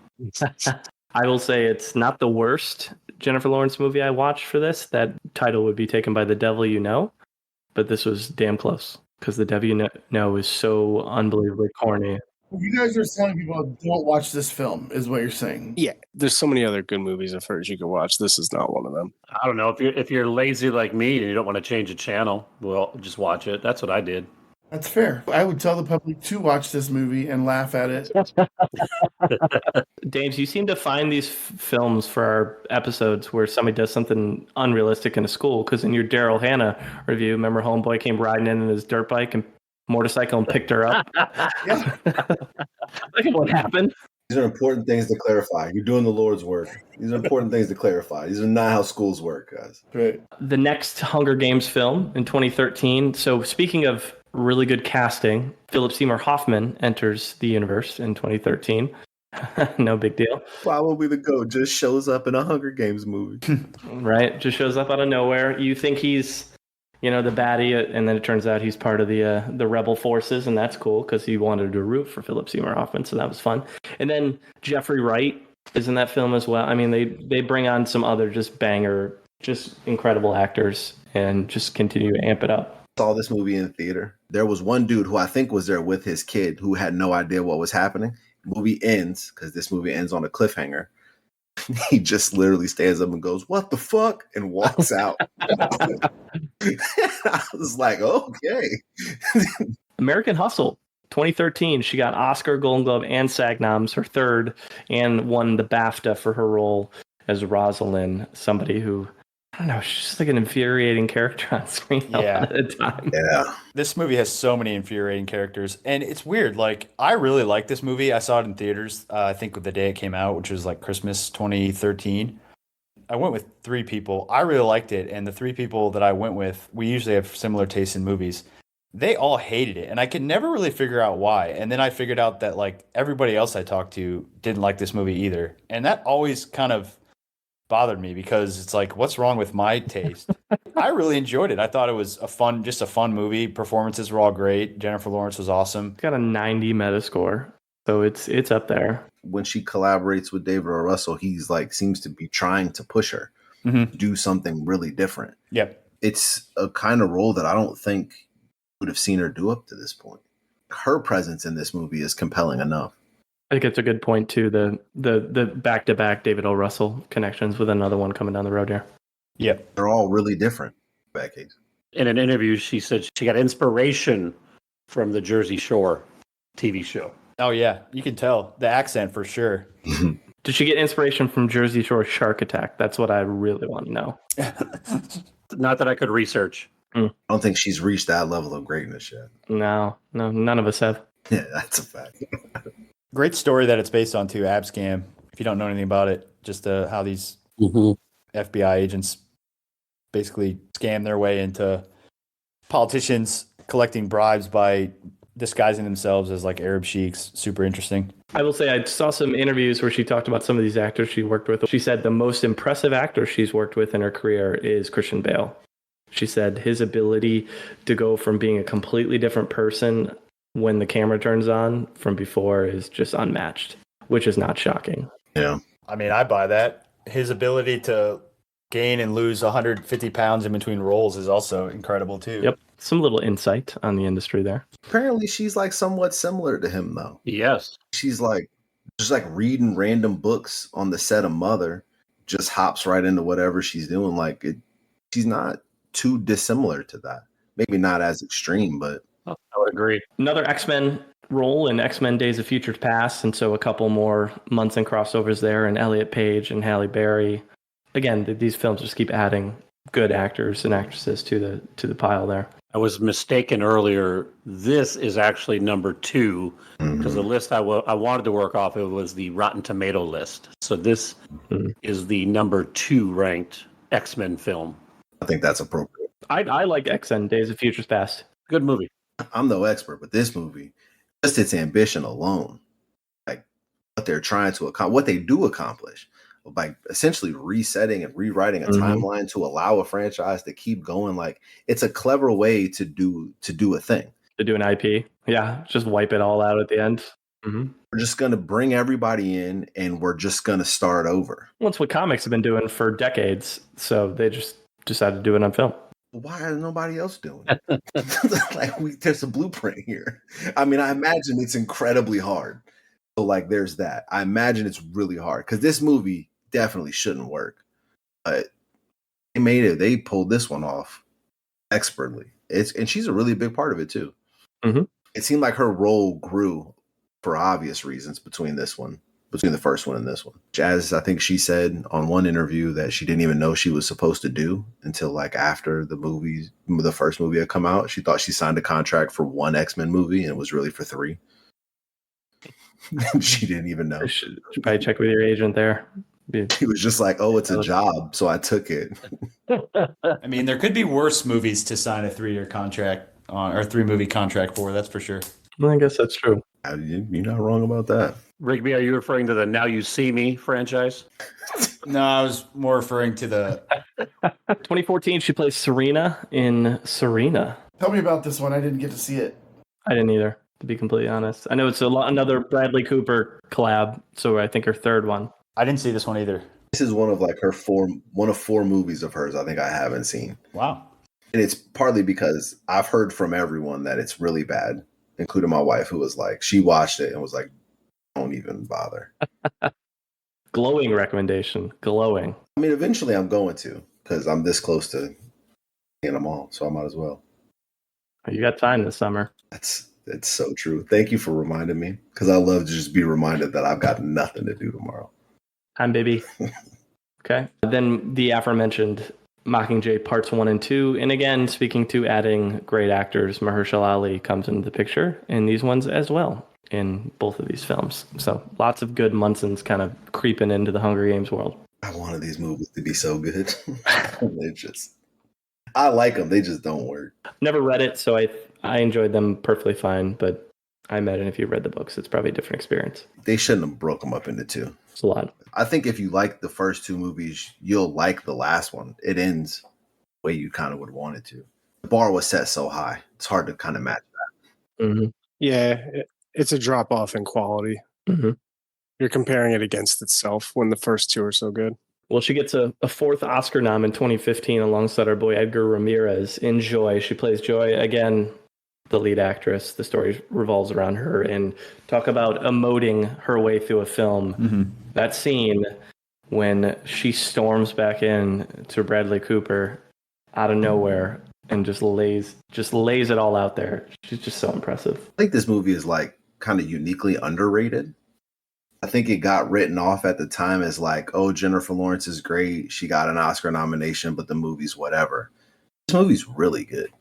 I will say it's not the worst Jennifer Lawrence movie I watched for this. That title would be taken by The Devil You Know, but this was damn close because The Devil You Know is so unbelievably corny. You guys are telling people don't watch this film, is what you're saying. Yeah, there's so many other good movies I've heard you can watch. This is not one of them. I don't know, if you're lazy like me and you don't want to change a channel, well, just watch it. That's what I did. That's fair. I would tell the public to watch this movie and laugh at it. Dames, you seem to find these films for our episodes where somebody does something unrealistic in a school. Because in your Daryl Hannah review, remember Homeboy came riding in his dirt bike and motorcycle and picked her up? Yeah. Look at what happened. These are important things to clarify. You're doing the Lord's work. These are important things to clarify. These are not how schools work, guys. Right. The next Hunger Games film in 2013. So speaking of really good casting, Philip Seymour Hoffman enters the universe in 2013. No big deal. Probably the GOAT just shows up in a Hunger Games movie. Right? Just shows up out of nowhere. You think he's, the baddie, and then it turns out he's part of the rebel forces, and that's cool because he wanted to root for Philip Seymour Hoffman, so that was fun. And then Jeffrey Wright is in that film as well. I mean, they bring on some other just banger, just incredible actors and just continue to amp it up. Saw this movie in theater. There was one dude who I think was there with his kid who had no idea what was happening. Movie ends, because this movie ends on a cliffhanger. He just literally stands up and goes, "What the fuck?" and walks out. I was like, okay. American Hustle, 2013. She got Oscar, Golden Globe, and SAG noms, her third, and won the BAFTA for her role as Rosalind, somebody who, I don't know, she's just like an infuriating character on screen a lot of the time. Yeah. This movie has so many infuriating characters, and it's weird. Like, I really like this movie. I saw it in theaters, I think the day it came out, which was like Christmas 2013. I went with 3 people. I really liked it, and the 3 people that I went with, we usually have similar tastes in movies. They all hated it, and I could never really figure out why. And then I figured out that like everybody else I talked to didn't like this movie either, and that always kind of bothered me because it's like, what's wrong with my taste? I really enjoyed it. I thought it was a fun movie. Performances were all great. Jennifer Lawrence was awesome. It's got a 90 Metascore, so it's up there. When she collaborates with David O. Russell, he's like seems to be trying to push her. do something really different. Yep. It's a kind of role that I don't think would have seen her do up to this point. Her presence in this movie is compelling enough. I think it's a good point too. The back-to-back David O. Russell connections with another one coming down the road here. Yep. They're all really different. Bad case. In an interview, she said she got inspiration from the Jersey Shore TV show. Oh yeah, you can tell the accent for sure. Did she get inspiration from Jersey Shore Shark Attack? That's what I really want to know. Not that I could research. I don't think she's reached that level of greatness yet. No, none of us have. Yeah, that's a fact. Great story that it's based on too. Abscam. If you don't know anything about it, just how these FBI agents basically scam their way into politicians collecting bribes by disguising themselves as like Arab sheiks. Super interesting. I will say I saw some interviews where she talked about some of these actors she worked with. She said the most impressive actor she's worked with in her career is Christian Bale. She said his ability to go from being a completely different person when the camera turns on from before is just unmatched, which is not shocking. Yeah. I mean, I buy that. His ability to gain and lose 150 pounds in between roles is also incredible too. Yep. Some little insight on the industry there. Apparently she's like somewhat similar to him though. Yes. She's like just like reading random books on the set of Mother, just hops right into whatever she's doing. Like she's not too dissimilar to that. Maybe not as extreme, but I would agree. Another X-Men role in X-Men Days of Future Past, and so a couple more Munson crossovers there, and Elliot Page and Halle Berry. Again, these films just keep adding good actors and actresses to the pile there. I was mistaken earlier. This is actually number 2 because the list I wanted to work off of was the Rotten Tomato list. So this is the number 2 ranked X-Men film. I think that's appropriate. I like X-Men Days of Future Past. Good movie. I'm no expert, but this movie, just its ambition alone, like what they're trying to accomplish, what they do accomplish, by essentially resetting and rewriting a timeline to allow a franchise to keep going. Like it's a clever way to do a thing. To do an IP. Yeah, just wipe it all out at the end. We're just going to bring everybody in and we're just going to start over. Well, it's what comics have been doing for decades. So they just decided to do it on film. Why is nobody else doing it? There's a blueprint here. I mean, I imagine it's incredibly hard. So like, there's that. I imagine it's really hard because this movie definitely shouldn't work. But they made it. They pulled this one off expertly. And she's a really big part of it too. It seemed like her role grew for obvious reasons between the first one and this one. As I think she said on one interview that she didn't even know she was supposed to do until like after the first movie had come out. She thought she signed a contract for 1 X-Men movie and it was really for 3. She didn't even know. Should probably check with your agent there. He was just like, "Oh, it's a job, so I took it." I mean, there could be worse movies to sign a 3-year contract on or 3-movie contract for. That's for sure. I guess that's true. You're not wrong about that. Rigby, are you referring to the Now You See Me franchise? No, I was more referring to the 2014, she plays Serena in Serena. Tell me about this one. I didn't get to see it. I didn't either, to be completely honest. I know it's another Bradley Cooper collab, so I think her third one. I didn't see this one either. This is one of like one of 4 movies of hers I think I haven't seen. Wow. And it's partly because I've heard from everyone that it's really bad, including my wife, who was like, she watched it and was like, don't even bother. Glowing recommendation. Glowing. I mean, eventually I'm going to, because I'm this close to seeing them all, so I might as well. You got time this summer. It's so true. Thank you for reminding me, because I love to just be reminded that I've got nothing to do tomorrow. Time, baby. Okay. Then the aforementioned Mockingjay Parts 1 and 2. And again, speaking to adding great actors, Mahershala Ali comes into the picture in these ones as well, in both of these films. So lots of good Munsons kind of creeping into the Hunger Games world. I wanted these movies to be so good. I like them. They just don't work. Never read it, so I enjoyed them perfectly fine. But I imagine if you read the books, it's probably a different experience. They shouldn't have broke them up into 2. It's a lot. I think if you like the first 2 movies, you'll like the last one. It ends the way you kind of would want it to. The bar was set so high. It's hard to kind of match that. Yeah, it's a drop off in quality. You're comparing it against itself when the first 2 are so good. Well, she gets a fourth Oscar nom in 2015 alongside our boy Edgar Ramirez in Joy. She plays Joy again, the lead actress. The story revolves around her, and talk about emoting her way through a film. Mm-hmm. That scene when she storms back in to Bradley Cooper out of nowhere and just lays it all out there. She's just so impressive. I think this movie is like kind of uniquely underrated. I think it got written off at the time as like, oh, Jennifer Lawrence is great. She got an Oscar nomination, but the movie's whatever. This movie's really good.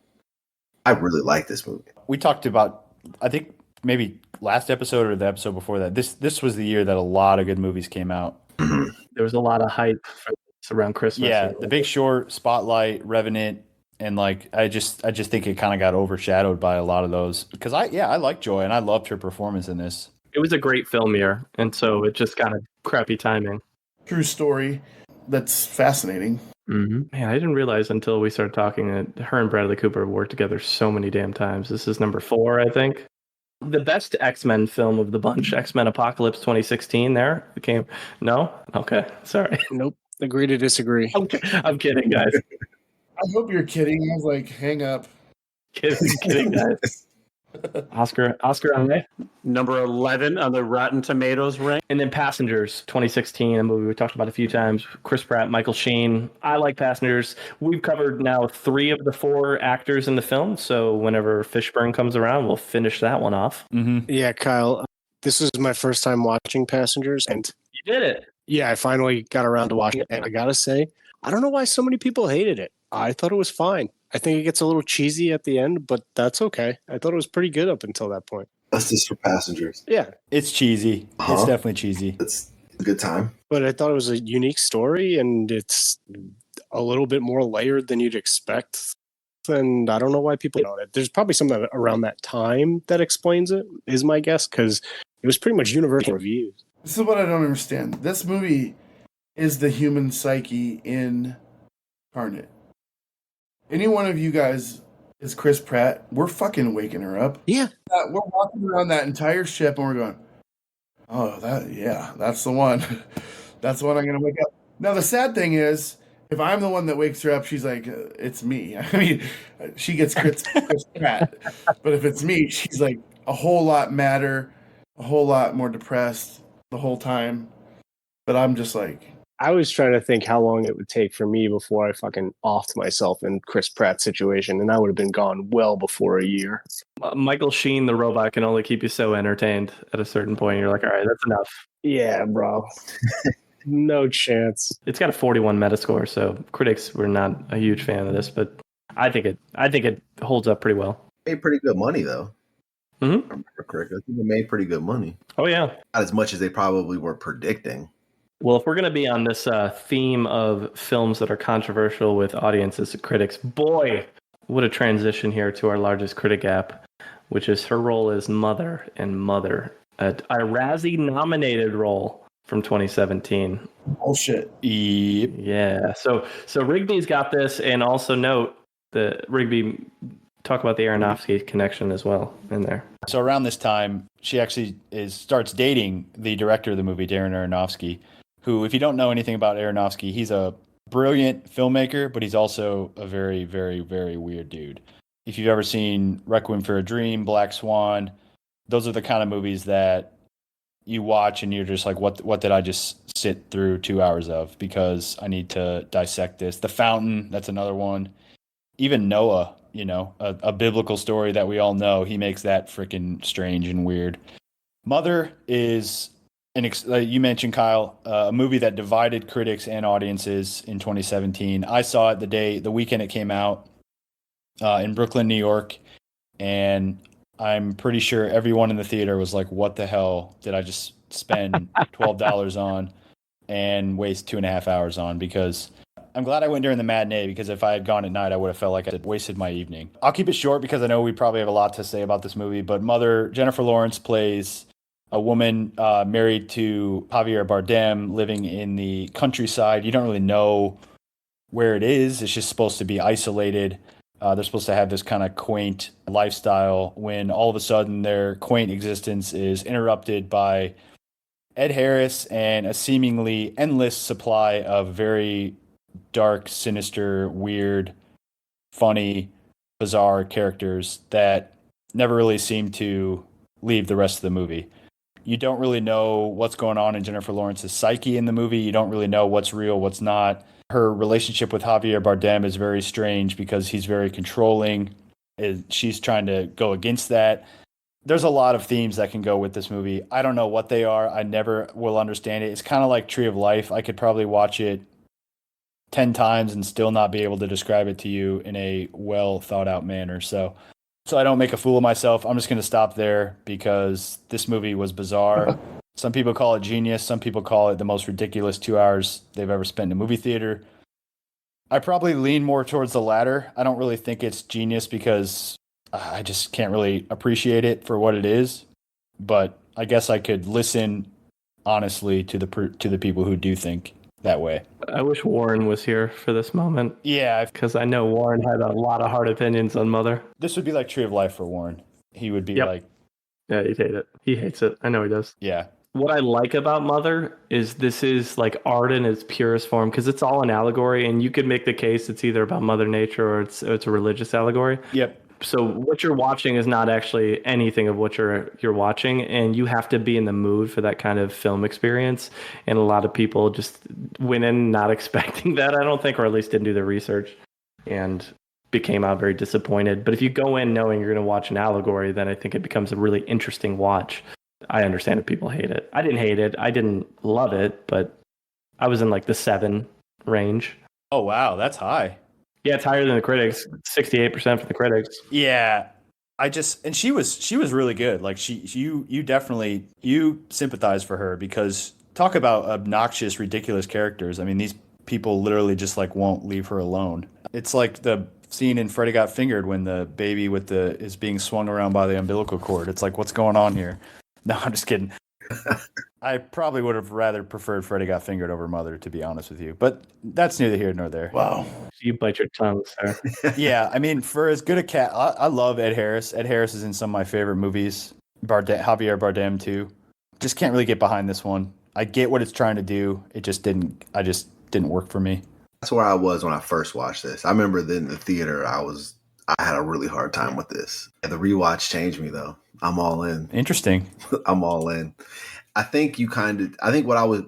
I really like this movie. We talked about, I think maybe last episode or the episode before that. This was the year that a lot of good movies came out. There was a lot of hype for this around Christmas. Yeah, The Big Short, Spotlight, Revenant, and like I just think it kind of got overshadowed by a lot of those because I like Joy and I loved her performance in this. It was a great film year, and so it just got a crappy timing. True story. That's fascinating. Mm-hmm. Man, I didn't realize until we started talking that her and Bradley Cooper worked together so many damn times. This is number 4, I think. The best X-Men film of the bunch, X-Men Apocalypse 2016 there. It came. No? Okay, sorry. Nope. Agree to disagree. I'm kidding, guys. I hope you're kidding. I was like, hang up. Kidding, guys. Oscar on me. Number 11 on the Rotten Tomatoes rank. And then Passengers 2016, a movie we talked about a few times. Chris Pratt, Michael Sheen. I like Passengers. We've covered now 3 of the 4 actors in the film, so whenever Fishburne comes around, we'll finish that one off. Mm-hmm. Yeah, Kyle, this is my first time watching Passengers, and You did it. yeah, I finally got around to watching it, and I gotta say, I don't know why so many people hated it. I thought it was fine. I think it gets a little cheesy at the end, but that's okay. I thought it was pretty good up until that point. That's just for Passengers. Yeah, It's cheesy. Uh-huh. It's definitely cheesy. It's a good time. but I thought it was a unique story, and it's a little bit more layered than you'd expect. And I don't know why people know it. There's probably something around that time that explains it, is my guess, because it was pretty much universal reviews. This is what I don't understand. This movie is the human psyche incarnate. Any one of you guys is Chris Pratt, we're fucking waking her up. Yeah. We're walking around that entire ship and we're going, oh, that's the one. That's the one I'm going to wake up. Now, the sad thing is, if I'm the one that wakes her up, she's like, it's me. I mean, she gets Chris Pratt. But if it's me, she's like a whole lot madder, a whole lot more depressed the whole time. But I'm just like, I was trying to think how long it would take for me before I fucking offed myself in Chris Pratt's situation, and I would have been gone well before a year. Michael Sheen, the robot, can only keep you so entertained at a certain point. You're like, all right, that's enough. Yeah, bro. No chance. It's got a 41 Metascore, so critics were not a huge fan of this, but I think it holds up pretty well. Made pretty good money though. Mm-hmm. If I remember correctly. I think it made pretty good money. Oh yeah. Not as much as they probably were predicting. Well, if we're going to be on this theme of films that are controversial with audiences and critics, boy, what a transition here to our largest critic gap, which is her role as Mother in Mother, a Razzie-nominated role from 2017. oh shit. Yep. Yeah. So Rigby's got this, and also note that Rigby talk about the Aronofsky connection as well in there. So around this time, she actually starts dating the director of the movie, Darren Aronofsky, who, if you don't know anything about Aronofsky, he's a brilliant filmmaker, but he's also a very, very, very weird dude. If you've ever seen Requiem for a Dream, Black Swan, those are the kind of movies that you watch and you're just like, what did I just sit through 2 hours of? Because I need to dissect this. The Fountain, that's another one. Even Noah, a biblical story that we all know, he makes that freaking strange and weird. Mother is, you mentioned, Kyle, a movie that divided critics and audiences in 2017. I saw it the weekend it came out in Brooklyn, New York, and I'm pretty sure everyone in the theater was like, what the hell did I just spend $12 on and waste 2.5 hours on? Because I'm glad I went during the matinee, because if I had gone at night, I would have felt like I had wasted my evening. I'll keep it short because I know we probably have a lot to say about this movie, but Mother, Jennifer Lawrence plays a woman married to Javier Bardem living in the countryside. You don't really know where it is. It's just supposed to be isolated. They're supposed to have this kind of quaint lifestyle when all of a sudden their quaint existence is interrupted by Ed Harris and a seemingly endless supply of very dark, sinister, weird, funny, bizarre characters that never really seem to leave the rest of the movie. You don't really know what's going on in Jennifer Lawrence's psyche in the movie. You don't really know what's real, what's not. Her relationship with Javier Bardem is very strange because he's very controlling. She's trying to go against that. There's a lot of themes that can go with this movie. I don't know what they are. I never will understand it. It's kind of like Tree of Life. I could probably watch it 10 times and still not be able to describe it to you in a well thought out manner. So I don't make a fool of myself. I'm just going to stop there because this movie was bizarre. Some people call it genius. Some people call it the most ridiculous 2 hours they've ever spent in a movie theater. I probably lean more towards the latter. I don't really think it's genius because I just can't really appreciate it for what it is. But I guess I could listen honestly to the people who do think that way. I wish Warren was here for this moment. Yeah, because I know Warren had a lot of hard opinions on Mother. This would be like Tree of Life for Warren. He would be like, yeah, he'd hate it. He hates it. I know he does. Yeah. What I like about Mother is this is like art in its purest form because it's all an allegory, and you could make the case it's either about Mother Nature or it's a religious allegory. Yep. So what you're watching is not actually anything of what you're watching, and you have to be in the mood for that kind of film experience. And a lot of people just went in not expecting that, I don't think, or at least didn't do the research, and became out very disappointed. But if you go in knowing you're going to watch an allegory, then I think it becomes a really interesting watch. I understand if people hate it. I didn't hate it. I didn't love it, but I was in like the 7 range. Oh, wow. That's high. Yeah, it's higher than the critics. 68% for the critics. Yeah. And she was really good. Like you definitely sympathize for her because talk about obnoxious, ridiculous characters. I mean, these people literally just like won't leave her alone. It's like the scene in Freddy Got Fingered when the baby is being swung around by the umbilical cord. It's like, what's going on here? No, I'm just kidding. I probably would have rather preferred Freddy Got Fingered over Mother, to be honest with you. But that's neither here nor there. Wow. You bite your tongue, sir. Yeah, I mean, for as good a cat, I love Ed Harris. Ed Harris is in some of my favorite movies. Javier Bardem, too. Just can't really get behind this one. I get what it's trying to do. It just didn't work for me. That's where I was when I first watched this. I remember then in the theater, I had a really hard time with this. And the rewatch changed me, though. I'm all in. Interesting. I'm all in. I think what I was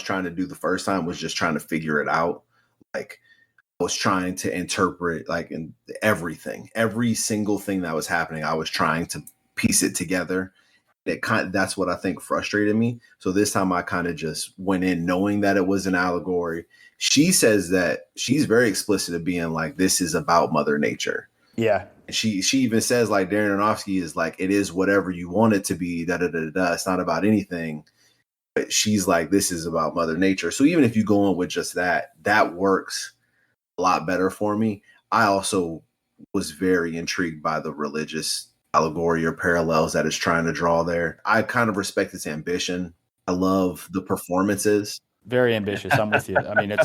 trying to do the first time was just trying to figure it out. Like I was trying to interpret like in everything, every single thing that was happening. I was trying to piece it together. That's what I think frustrated me. So this time I kind of just went in knowing that it was an allegory. She says that she's very explicit of being like, this is about Mother Nature. Yeah. She even says like Darren Aronofsky is like, it is whatever you want it to be. It's not about anything. But she's like, this is about Mother Nature. So even if you go in with just that works a lot better for me. I also was very intrigued by the religious allegory or parallels that it's trying to draw there. I kind of respect its ambition. I love the performances. Very ambitious. I'm with you. I mean,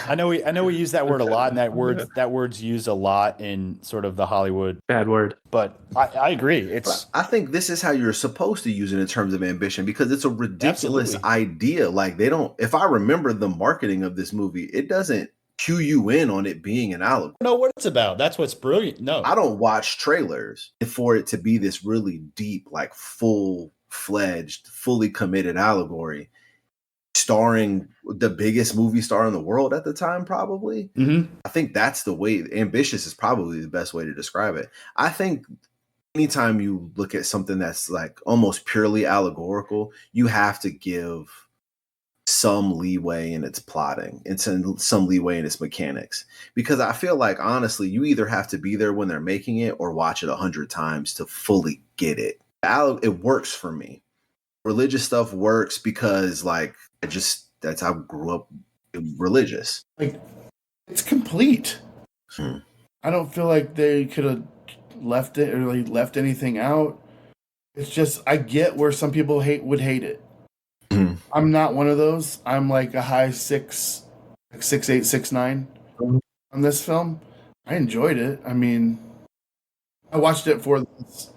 I know we use that word a lot, and that word's used a lot in sort of the Hollywood bad word. But I agree. I think this is how you're supposed to use it in terms of ambition because it's a ridiculous idea. Like if I remember the marketing of this movie, it doesn't cue you in on it being an allegory. I don't know what it's about. That's what's brilliant. No, I don't watch trailers for it to be this really deep, like full-fledged, fully committed allegory. Starring the biggest movie star in the world at the time, probably. Mm-hmm. I think that's the way. Ambitious is probably the best way to describe it. I think anytime you look at something that's like almost purely allegorical, you have to give some leeway in its plotting and some leeway in its mechanics. Because I feel like, honestly, you either have to be there when they're making it or watch it 100 times to fully get it. It works for me. Religious stuff works because like that's how I grew up religious. Like it's complete. I don't feel like they could have left it or like left anything out. It's just I get where some people would hate it. I'm not one of those. I'm like a high 6, like 6'8", 6'9" on this film. I enjoyed it. I mean, I watched it for this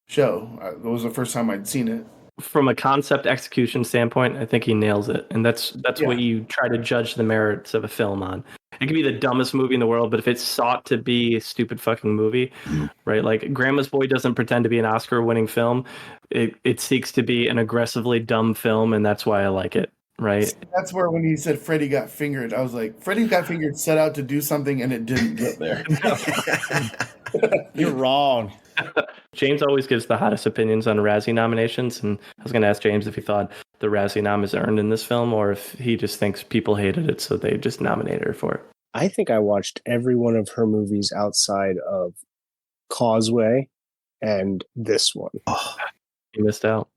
show. It was the first time I'd seen it. from a concept execution standpoint, I think he nails it, and that's Yeah. what you try to judge the merits of a film on. It could be the dumbest movie in the world, but if it's sought to be a stupid fucking movie, right? Like Grandma's Boy doesn't pretend to be an Oscar-winning film. It seeks to be an aggressively dumb film, and that's why I like it, right? That's where when he said Freddy got fingered, I was like, Freddy got fingered set out to do something and it didn't get there. You're wrong. James always gives the hottest opinions on Razzie nominations, and I was going to ask James if he thought the Razzie nom is earned in this film, or if he just thinks people hated it, so they just nominated her for it. I think I watched every one of her movies outside of Causeway and this one. Oh, You missed out.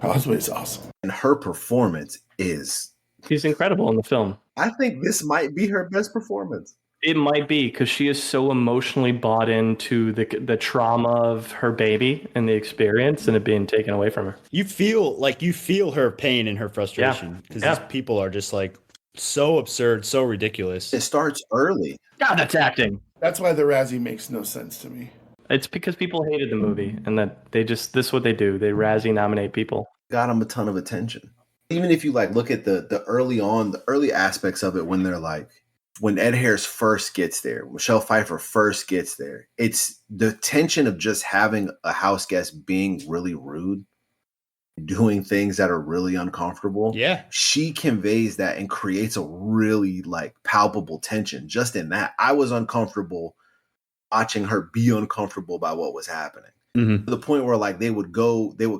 Causeway's awesome. and her performance is, She's incredible in the film. I think this might be her best performance. It might be because she is so emotionally bought into the trauma of her baby and the experience and it being taken away from her. You feel her pain and her frustration because these people are just like so absurd, so ridiculous. It starts early. God, that's acting. That's why the Razzie makes no sense to me. It's because people hated the movie and that this is what they do. They Razzie nominate people. Got them a ton of attention. Even if you like look at the early aspects of it, when they're like, when Ed Harris first gets there, Michelle Pfeiffer first gets there, it's the tension of just having a house guest being really rude, doing things that are really uncomfortable. Yeah. She conveys that and creates a really like palpable tension just in that. I was uncomfortable watching her be uncomfortable by what was happening. Mm-hmm. To the point where like they would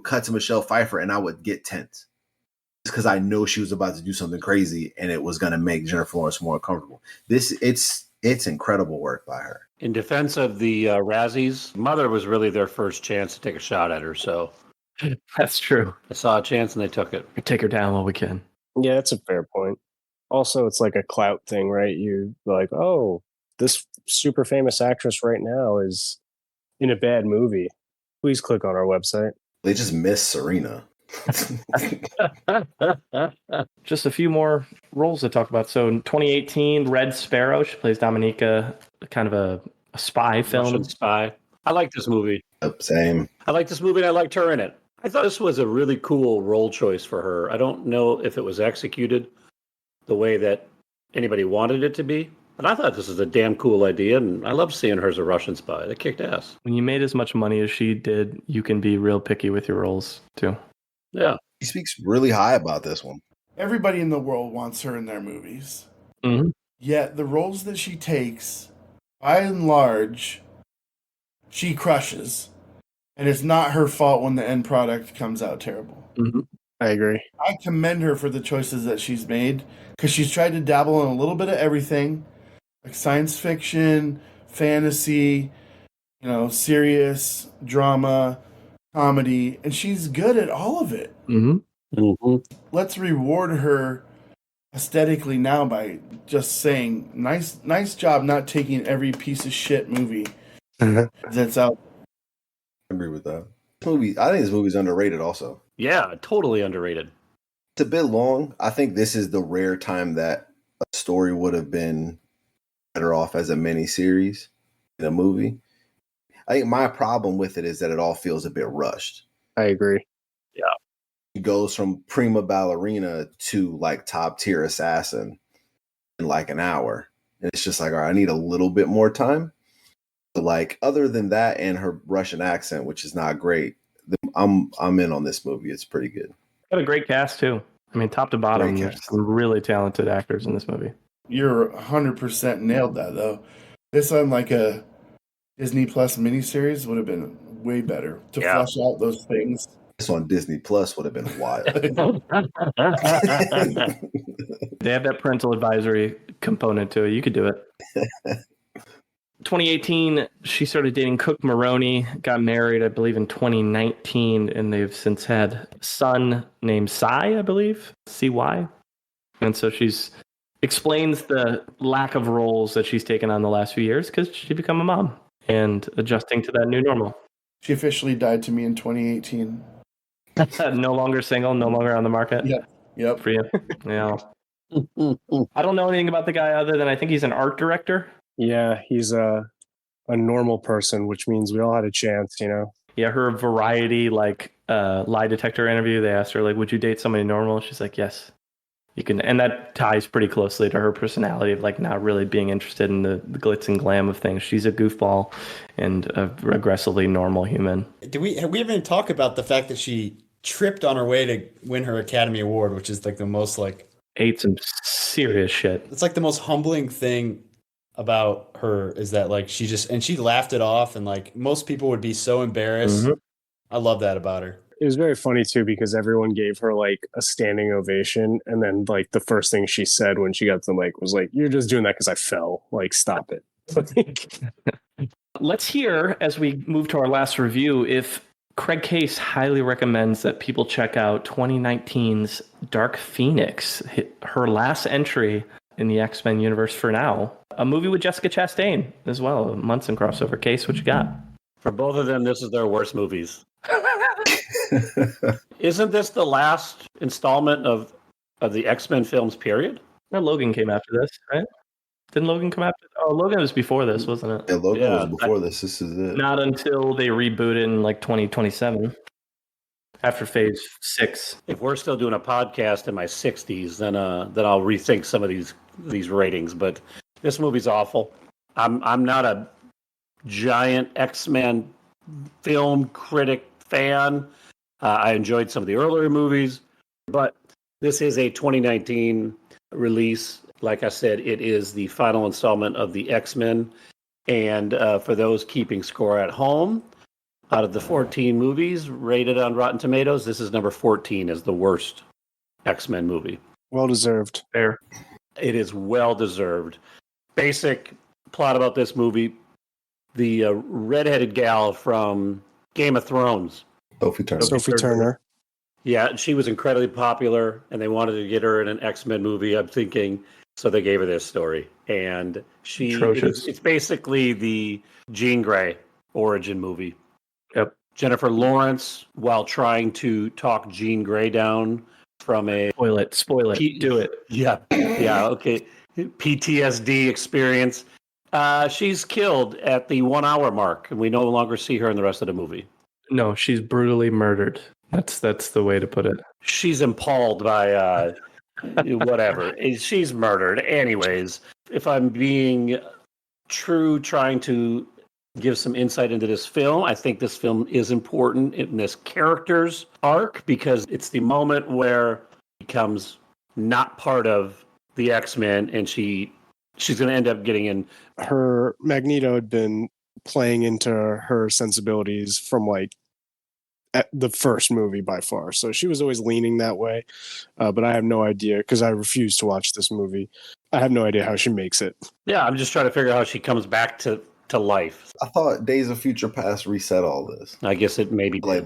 cut to Michelle Pfeiffer and I would get tense. Because I know she was about to do something crazy and it was going to make Jennifer Lawrence more uncomfortable. It's incredible work by her. In defense of the Razzies, Mother was really their first chance to take a shot at her. So That's true. I saw a chance and they took it. We take her down while we can. Yeah, that's a fair point. Also, it's like a clout thing, right? You like, oh, this super famous actress right now is in a bad movie. Please click on our website. They just miss Serena. Just a few more roles to talk about. So in 2018, Red Sparrow, she plays Dominica, kind of a spy film. Russian spy. I like this movie. Same. I like this movie and I liked her in it. I thought this was a really cool role choice for her. I don't know if it was executed the way that anybody wanted it to be, but I thought this was a damn cool idea, and I love seeing her as a Russian spy. They kicked ass. When you made as much money as she did, you can be real picky with your roles, too. Yeah. He speaks really high about this one. Everybody in the world wants her in their movies. Mm-hmm. Yet the roles that she takes, by and large, she crushes. And it's not her fault when the end product comes out terrible. Mm-hmm. I agree. I commend her for the choices that she's made, because she's tried to dabble in a little bit of everything, like science fiction, fantasy, serious, drama, comedy, and she's good at all of it. Mm-hmm. Mm-hmm. Let's reward her aesthetically now by just saying, nice job not taking every piece of shit movie that's out. I agree with that. I think this movie's underrated also. Yeah, totally underrated. It's a bit long. I think this is the rare time that a story would have been better off as a miniseries than a movie. I think my problem with it is that it all feels a bit rushed. I agree. Yeah. It goes from prima ballerina to like top tier assassin in like an hour. And it's just like, all right, I need a little bit more time. But like other than that and her Russian accent, which is not great, I'm in on this movie. It's pretty good. Got a great cast, too. I mean, top to bottom, there's some really talented actors in this movie. You're 100% nailed that, though. This on like a Disney Plus miniseries would have been way better to flesh out those things. This on Disney Plus would have been wild. They have that parental advisory component to it. You could do it. 2018, she started dating Cook Maroney, got married, I believe, in 2019, and they've since had a son named Cy, I believe, C-Y. And so she's explains the lack of roles that she's taken on the last few years because she become a mom and adjusting to that new normal. She officially died to me in 2018. No longer single, no longer on the market. Yep. For you. Yeah. I don't know anything about the guy other than I think he's an art director. Yeah, he's a normal person, which means we all had a chance, Yeah, her Variety lie detector interview, they asked her like, would you date somebody normal? She's like, yes, you can. And that ties pretty closely to her personality of like not really being interested in the glitz and glam of things. She's a goofball and a aggressively normal human. We haven't even talked about the fact that she tripped on her way to win her Academy Award, which is like the most like Ate some serious shit. it's like the most humbling thing about her is that like she laughed it off, and like most people would be so embarrassed. I love that about her. It was very funny too because everyone gave her like a standing ovation, and then like the first thing she said when she got to the mic was like, "You're just doing that because I fell. Like, stop it." Let's hear, as we move to our last review, if Craig Case highly recommends that people check out 2019's Dark Phoenix, her last entry in the X-Men universe for now. A movie with Jessica Chastain as well, a Munson crossover. Case, what you got? For both of them, this is their worst movies. Isn't this the last installment of the X-Men films, period? No, Logan came after this, right? Didn't Logan come after? Oh, Logan was before this, wasn't it? Yeah, Logan was before this. This is it. Not until they reboot in like 2027. After phase 6. If we're still doing a podcast in my 60s, then I'll rethink some of these ratings. But this movie's awful. I'm not a giant X-Men film critic fan. I enjoyed some of the earlier movies, but this is a 2019 release. Like I said, it is the final installment of the X-Men. And for those keeping score at home, out of the 14 movies rated on Rotten Tomatoes, this is number 14 as the worst X-Men movie. Well deserved. Fair. It is well deserved. Basic plot about this movie: the redheaded gal from Game of Thrones, Sophie Turner. Yeah, she was incredibly popular, and they wanted to get her in an X-Men movie. I'm thinking, so they gave her this story, and it's basically the Jean Grey origin movie. Yep. Jennifer Lawrence, while trying to talk Jean Grey down from a spoil it, do it. Yeah, okay, PTSD experience. She's killed at the 1 hour mark, and we no longer see her in the rest of the movie. No, she's brutally murdered. That's the way to put it. She's impaled by whatever. She's murdered. Anyways, if I'm being true, trying to give some insight into this film, I think this film is important in this character's arc because it's the moment where she becomes not part of the X-Men, and she's going to end up getting in. Her Magneto had been playing into her sensibilities from like at the first movie by far, so she was always leaning that way. But I have no idea because I refuse to watch this movie. I have no idea how she makes it. Yeah, I'm just trying to figure out how she comes back to life. I thought Days of Future Past reset all this. I guess it maybe like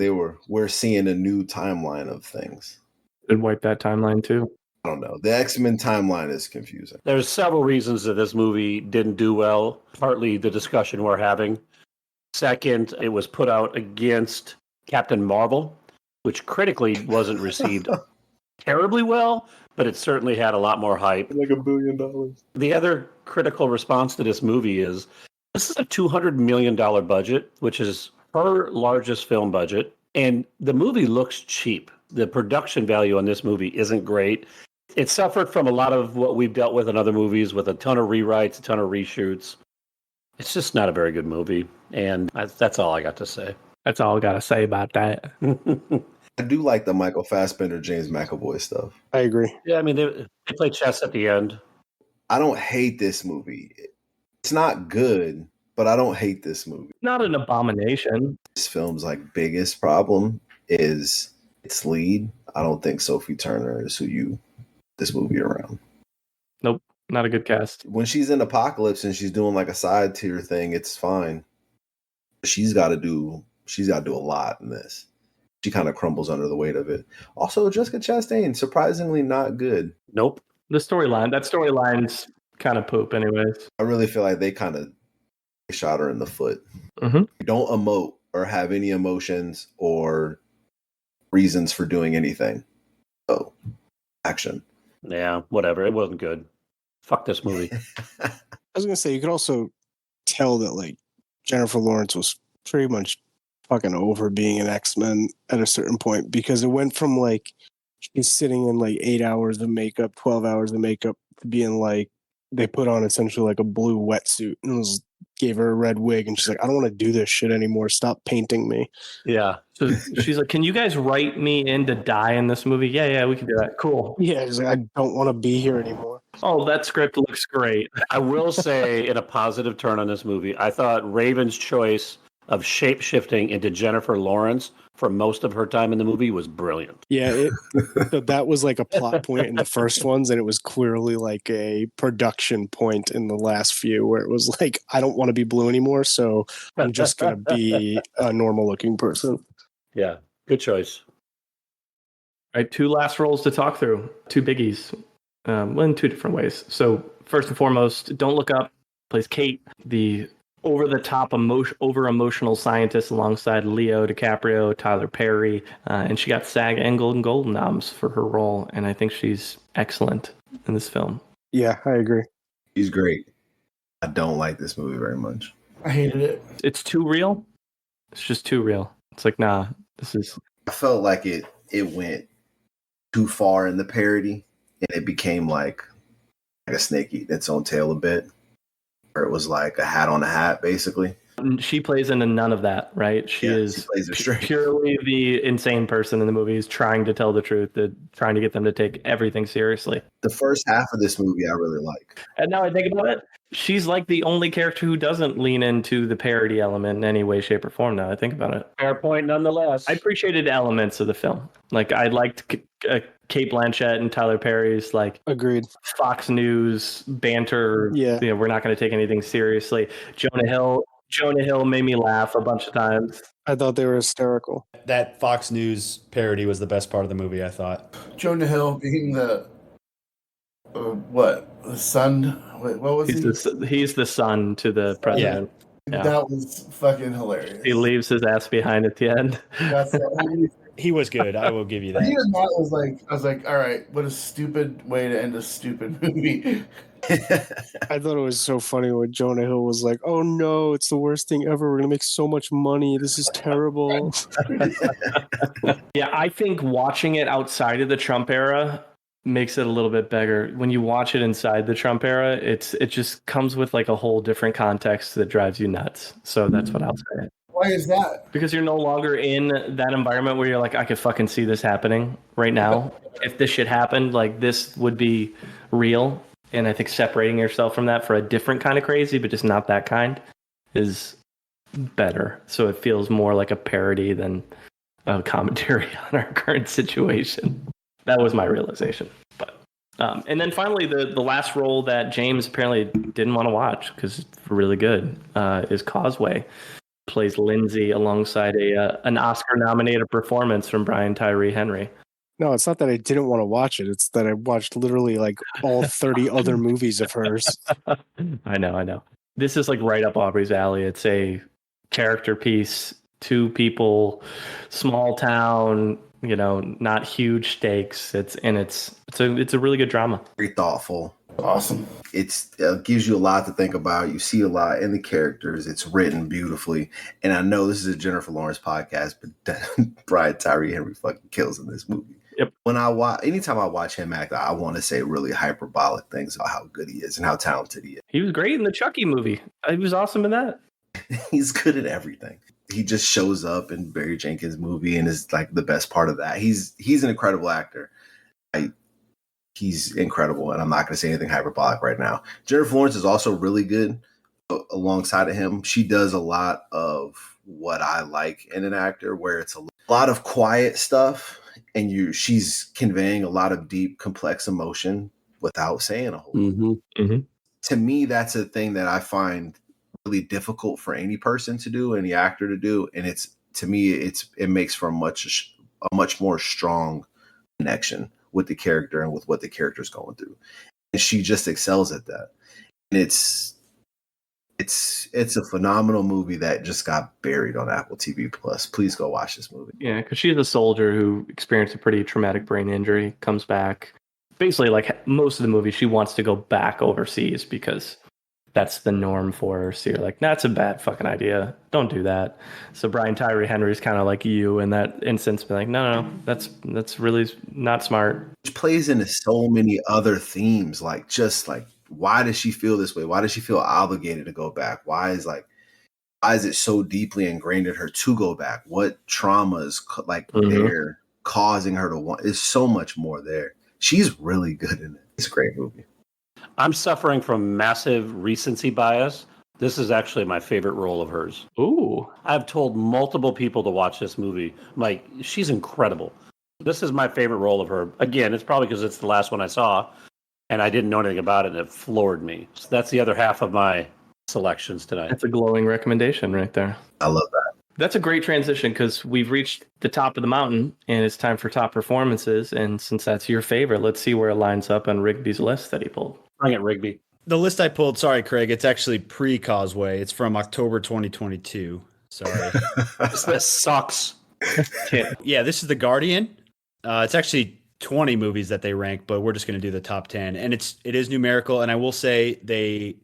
we're seeing a new timeline of things. It'd wipe that timeline too. I don't know. The X-Men timeline is confusing. There's several reasons that this movie didn't do well. Partly the discussion we're having. Second, it was put out against Captain Marvel, which critically wasn't received terribly well, but it certainly had a lot more hype. Like $1 billion. The other critical response to this movie is this is a $200 million budget, which is her largest film budget, and the movie looks cheap. The production value on this movie isn't great. It suffered from a lot of what we've dealt with in other movies, with a ton of rewrites, a ton of reshoots. It's just not a very good movie, and that's all I got to say. That's all I got to say about that. I do like the Michael Fassbender, James McAvoy stuff. I agree. Yeah, I mean, they play chess at the end. I don't hate this movie. It's not good, but I don't hate this movie. Not an abomination. This film's like biggest problem is its lead. I don't think Sophie Turner is who this movie around. Nope, not a good cast. When she's in Apocalypse and she's doing like a side tier thing, it's fine. She's got to do a lot in this. She kind of crumbles under the weight of it. Also, Jessica Chastain, surprisingly not good. Nope. That storyline's kind of poop anyways. I really feel like they kind of shot her in the foot. Mm-hmm. Don't emote or have any emotions or reasons for doing anything. So, action. Yeah, whatever. It wasn't good. Fuck this movie. I was gonna say you could also tell that like Jennifer Lawrence was pretty much fucking over being an X-Men at a certain point, because it went from like she's sitting in like 8 hours of makeup, 12 hours of makeup, to being like they put on essentially like a blue wetsuit and gave her a red wig, and she's like, I don't want to do this shit anymore. Stop painting me. Yeah. So she's like, "Can you guys write me in to die in this movie?" Yeah, we can do that. Cool. Yeah, she's like, I don't want to be here anymore. Oh, that script looks great. I will say, in a positive turn on this movie, I thought Raven's choice of shape-shifting into Jennifer Lawrence for most of her time in the movie was brilliant. Yeah, that was like a plot point in the first ones, and it was clearly like a production point in the last few, where it was like, I don't want to be blue anymore, so I'm just going to be a normal-looking person. Yeah, good choice. All right, 2 last roles to talk through, 2 biggies, well, in 2 different ways. So first and foremost, Don't Look Up plays Kate, the over-the-top over-emotional scientist alongside Leo DiCaprio, Tyler Perry, and she got SAG and Golden noms for her role, and I think she's excellent in this film. Yeah, I agree. He's great. I don't like this movie very much. I hated it. It's too real. It's just too real. It's like, nah, this is... I felt like it went too far in the parody, and it became like a snake eating its own tail a bit. Or it was like a hat on a hat, basically. She plays into none of that, right? She plays it straight. Purely the insane person in the movie, is trying to tell the truth, trying to get them to take everything seriously. The first half of this movie I really like. And now I think about it, she's like the only character who doesn't lean into the parody element in any way, shape, or form. Now I think about it. Fair point, nonetheless. I appreciated elements of the film. Like, I liked Kate Blanchett and Tyler Perry's like Agreed. Fox News banter. Yeah. We're not going to take anything seriously. Jonah Hill made me laugh a bunch of times. I thought they were hysterical. That Fox News parody was the best part of the movie, I thought. Jonah Hill being the the son? What was he? He's the son to the president. Yeah. That was fucking hilarious. He leaves his ass behind at the end. That's the only. He was good. I will give you that. Even that was like, I was like, all right, what a stupid way to end a stupid movie. I thought it was so funny when Jonah Hill was like, oh no, it's the worst thing ever. We're going to make so much money. This is terrible. Yeah, I think watching it outside of the Trump era makes it a little bit better. When you watch it inside the Trump era, it just comes with like a whole different context that drives you nuts. So that's what I'll say. Why is that? Because you're no longer in that environment where you're like, I could fucking see this happening right now. If this shit happened, like, this would be real. And I think separating yourself from that for a different kind of crazy, but just not that kind, is better. So it feels more like a parody than a commentary on our current situation. That was my realization. But and then finally, the last role that James apparently didn't want to watch because it's really good is Causeway. Plays Lindsay alongside an Oscar-nominated performance from Brian Tyree Henry. No, it's not that I didn't want to watch it. It's that I watched literally like all 30 other movies of hers. I know. This is like right up Aubrey's alley. It's a character piece, 2 people, small town, not huge stakes. It's a really good drama. Very thoughtful. Awesome. It gives you a lot to think about. You see a lot in the characters. It's written beautifully. And I know this is a Jennifer Lawrence podcast, but Brian Tyree Henry fucking kills in this movie. Yep. Anytime I watch him act, I want to say really hyperbolic things about how good he is and how talented he is. He was great in the Chucky movie. He was awesome in that. He's good at everything. He just shows up in Barry Jenkins' movie and is like the best part of that. He's an incredible actor. He's incredible, and I'm not going to say anything hyperbolic right now. Jennifer Lawrence is also really good alongside of him. She does a lot of what I like in an actor, where it's a lot of quiet stuff, and she's conveying a lot of deep, complex emotion without saying a whole lot. Mm-hmm. Mm-hmm. To me, that's a thing that I find really difficult for any person to do, any actor to do, and it makes for a much more strong connection with the character and with what the character's going through. And she just excels at that. And it's a phenomenal movie that just got buried on Apple TV Plus. Please go watch this movie. Yeah, because she's a soldier who experienced a pretty traumatic brain injury, comes back. Basically, like most of the movie, she wants to go back overseas because that's the norm for her. So you're like, that's a bad fucking idea. Don't do that. So Brian Tyree Henry's kind of like you in that instance, be like, no, that's really not smart. Which plays into so many other themes, like just like why does she feel this way? Why does she feel obligated to go back? Why is it so deeply ingrained in her to go back? What traumas they're causing her to want? There's so much more there. She's really good in it. It's a great movie. I'm suffering from massive recency bias. This is actually my favorite role of hers. Ooh. I've told multiple people to watch this movie. I'm like, she's incredible. This is my favorite role of her. Again, it's probably because it's the last one I saw, and I didn't know anything about it, and it floored me. So that's the other half of my selections tonight. That's a glowing recommendation right there. I love that. That's a great transition because we've reached the top of the mountain and it's time for top performances. And since that's your favorite, let's see where it lines up on Rigby's list that he pulled. Bring it, Rigby. The list I pulled, sorry, Craig, it's actually pre-Causeway. It's from October 2022. Sorry. This sucks. Yeah, this is The Guardian. It's actually 20 movies that they rank, but we're just going to do the top 10. And it is numerical, and I will say they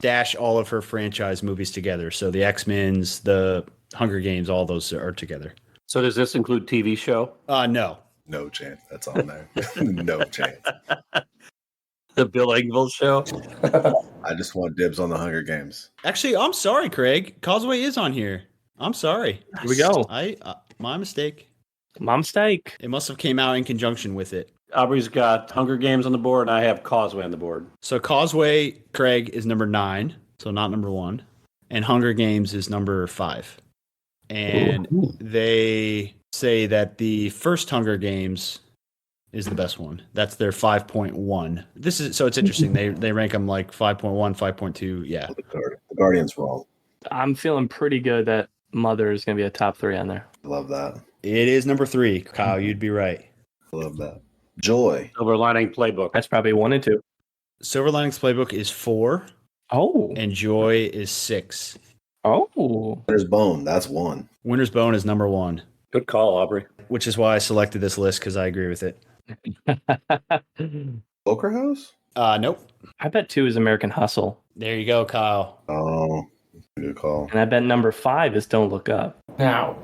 dash all of her franchise movies together. So the X-Men's, the Hunger Games, all those are together. So does this include TV show? No. No chance. That's on there. No chance. The Bill Engvall show? I just want dibs on the Hunger Games. Actually, I'm sorry, Craig. Causeway is on here. I'm sorry. Here we go. My mistake. My mistake. It must have came out in conjunction with it. Aubrey's got Hunger Games on the board, and I have Causeway on the board. So Causeway, Craig, is number 9, so not number 1. And Hunger Games is number 5. And they say that the first Hunger Games is the best one. That's their 5.1. So it's interesting. They rank them like 5.1, 5.2. Yeah. The Guardian's wrong. I'm feeling pretty good that Mother is going to be a top 3 on there. I love that. It is number 3. Kyle, you'd be right. I love that. Joy. Silver Lining Playbook. That's probably 1 and 2. Silver Linings Playbook is 4. Oh. And Joy is 6. Oh. Winter's Bone. That's 1. Winter's Bone is number 1. Good call, Aubrey. Which is why I selected this list, because I agree with it. Poker House? Nope. I bet 2 is American Hustle. There you go, Kyle. Oh, good call. And I bet number 5 is Don't Look Up. Now,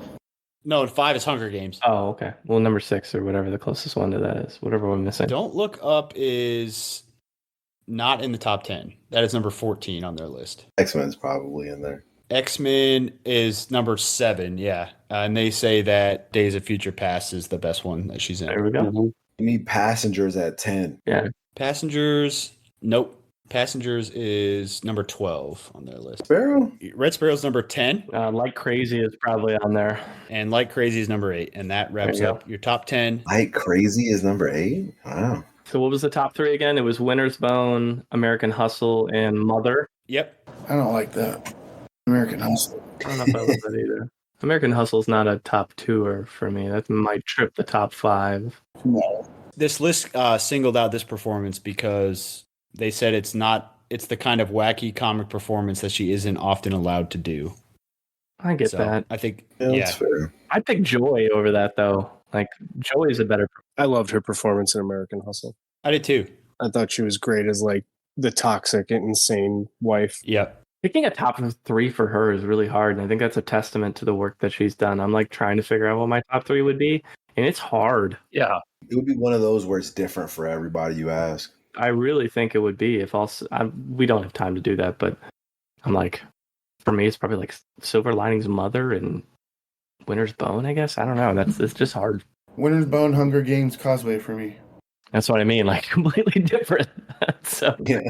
No, 5 is Hunger Games. Oh, okay. Well, number 6 or whatever the closest one to that is. Whatever we're missing. Don't Look Up is not in the top 10. That is number 14 on their list. X-Men's probably in there. X-Men is number 7, yeah. And they say that Days of Future Past is the best one that she's in. There we go. Mhm. You need Passengers at 10. Yeah. Passengers, nope. Passengers is number 12 on their list. Sparrow? Red Sparrow's number 10, Like Crazy is probably on there. and Like Crazy is number 8. And that wraps There you up your top 10. Like Crazy is number 8? Wow. So what was the top 3 again? It was Winter's Bone, American Hustle, and Mother. Yep. I don't like that. American Hustle. I don't know if I love that either. American Hustle's not a top 2er for me. That might trip the top 5. No. This list singled out this performance because they said it's the kind of wacky comic performance that she isn't often allowed to do. I get So that. I think, That's fair. I'd pick Joy over that, though. Like, Joy is a better... I loved her performance in American Hustle. I did too. I thought she was great as like the toxic, insane wife. Yep. Picking a top 3 for her is really hard, and I think that's a testament to the work that she's done. I'm like trying to figure out what my top 3 would be, and it's hard. Yeah. It would be one of those where it's different for everybody you ask. I really think it would be if we don't have time to do that, but I'm like, for me, it's probably like Silver Linings Mother and Winter's Bone, I guess. I don't know. It's just hard. Winter's Bone, Hunger Games, Causeway for me. That's what I mean, like completely different. So Yeah.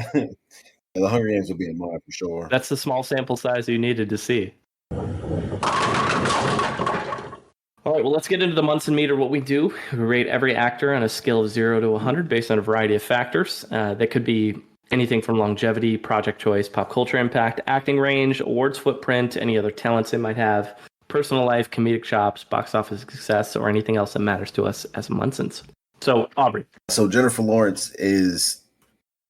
The Hunger Games will be in mine for sure. that's the small sample size you needed to see. All right, well, let's get into the Munson Meter. What we do, we rate every actor on a scale of 0 to 100 based on a variety of factors. That could be anything from longevity, project choice, pop culture impact, acting range, awards footprint, any other talents they might have, personal life, comedic chops, box office success, or anything else that matters to us as Munsons. So, Aubrey. So Jennifer Lawrence is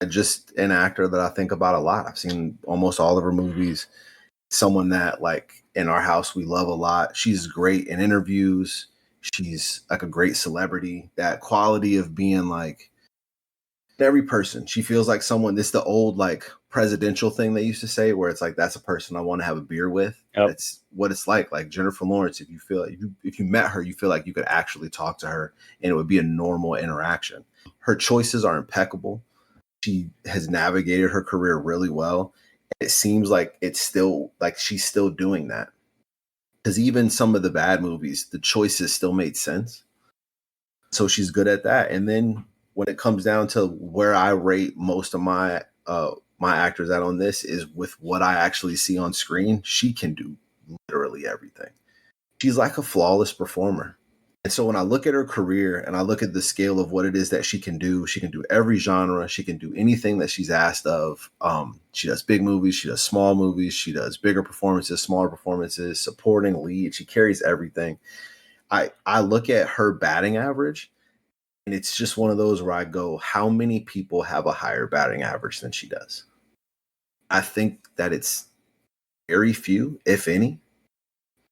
just an actor that I think about a lot. I've seen almost all of her movies. Someone that, like, in our house we love a lot. She's great in interviews. She's like a great celebrity. That quality of being like every person. She feels like someone. This is the old like presidential thing they used to say, where it's like that's a person I want to have a beer with. Yep. That's what it's like. Like Jennifer Lawrence, if you feel like if you met her, you feel like you could actually talk to her, and it would be a normal interaction. Her choices are impeccable. She has navigated her career really well. It seems like it's still like she's still doing that, because even some of the bad movies, the choices still made sense. So she's good at that. And then when it comes down to where I rate most of my my actors at on this is with what I actually see on screen. She can do literally everything. She's like a flawless performer. And so when I look at her career and I look at the scale of what it is that she can do every genre. She can do anything that she's asked of. She does big movies. She does small movies. She does bigger performances, smaller performances, supporting, lead. She carries everything. I look at her batting average, and it's just one of those where I go, how many people have a higher batting average than she does? I think that it's very few, if any.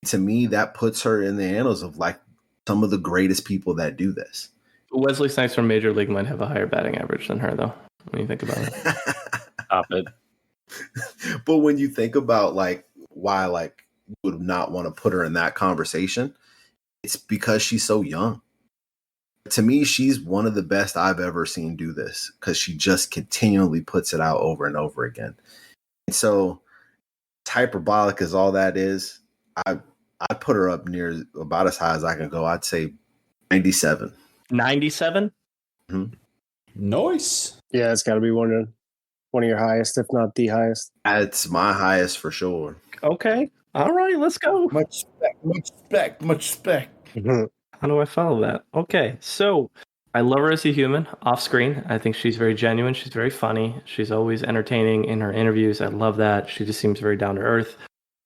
To me, that puts her in the annals of like some of the greatest people that do this. Wesley Snipes from Major League might have a higher batting average than her, though, when you think about it. Stop it. But when you think about like why like you would not want to put her in that conversation, it's because she's so young. To me, she's one of the best I've ever seen do this, because she just continually puts it out over and over again. And so hyperbolic as all that is, I'd put her up near about as high as I can go. I'd say 97. 97? Mm-hmm. Nice. Yeah, it's got to be one of your highest, if not the highest. It's my highest for sure. Okay. All right, let's go. Much respect. How do I follow that? Okay, so I love her as a human off screen. I think she's very genuine. She's very funny. She's always entertaining in her interviews. I love that. She just seems very down to earth.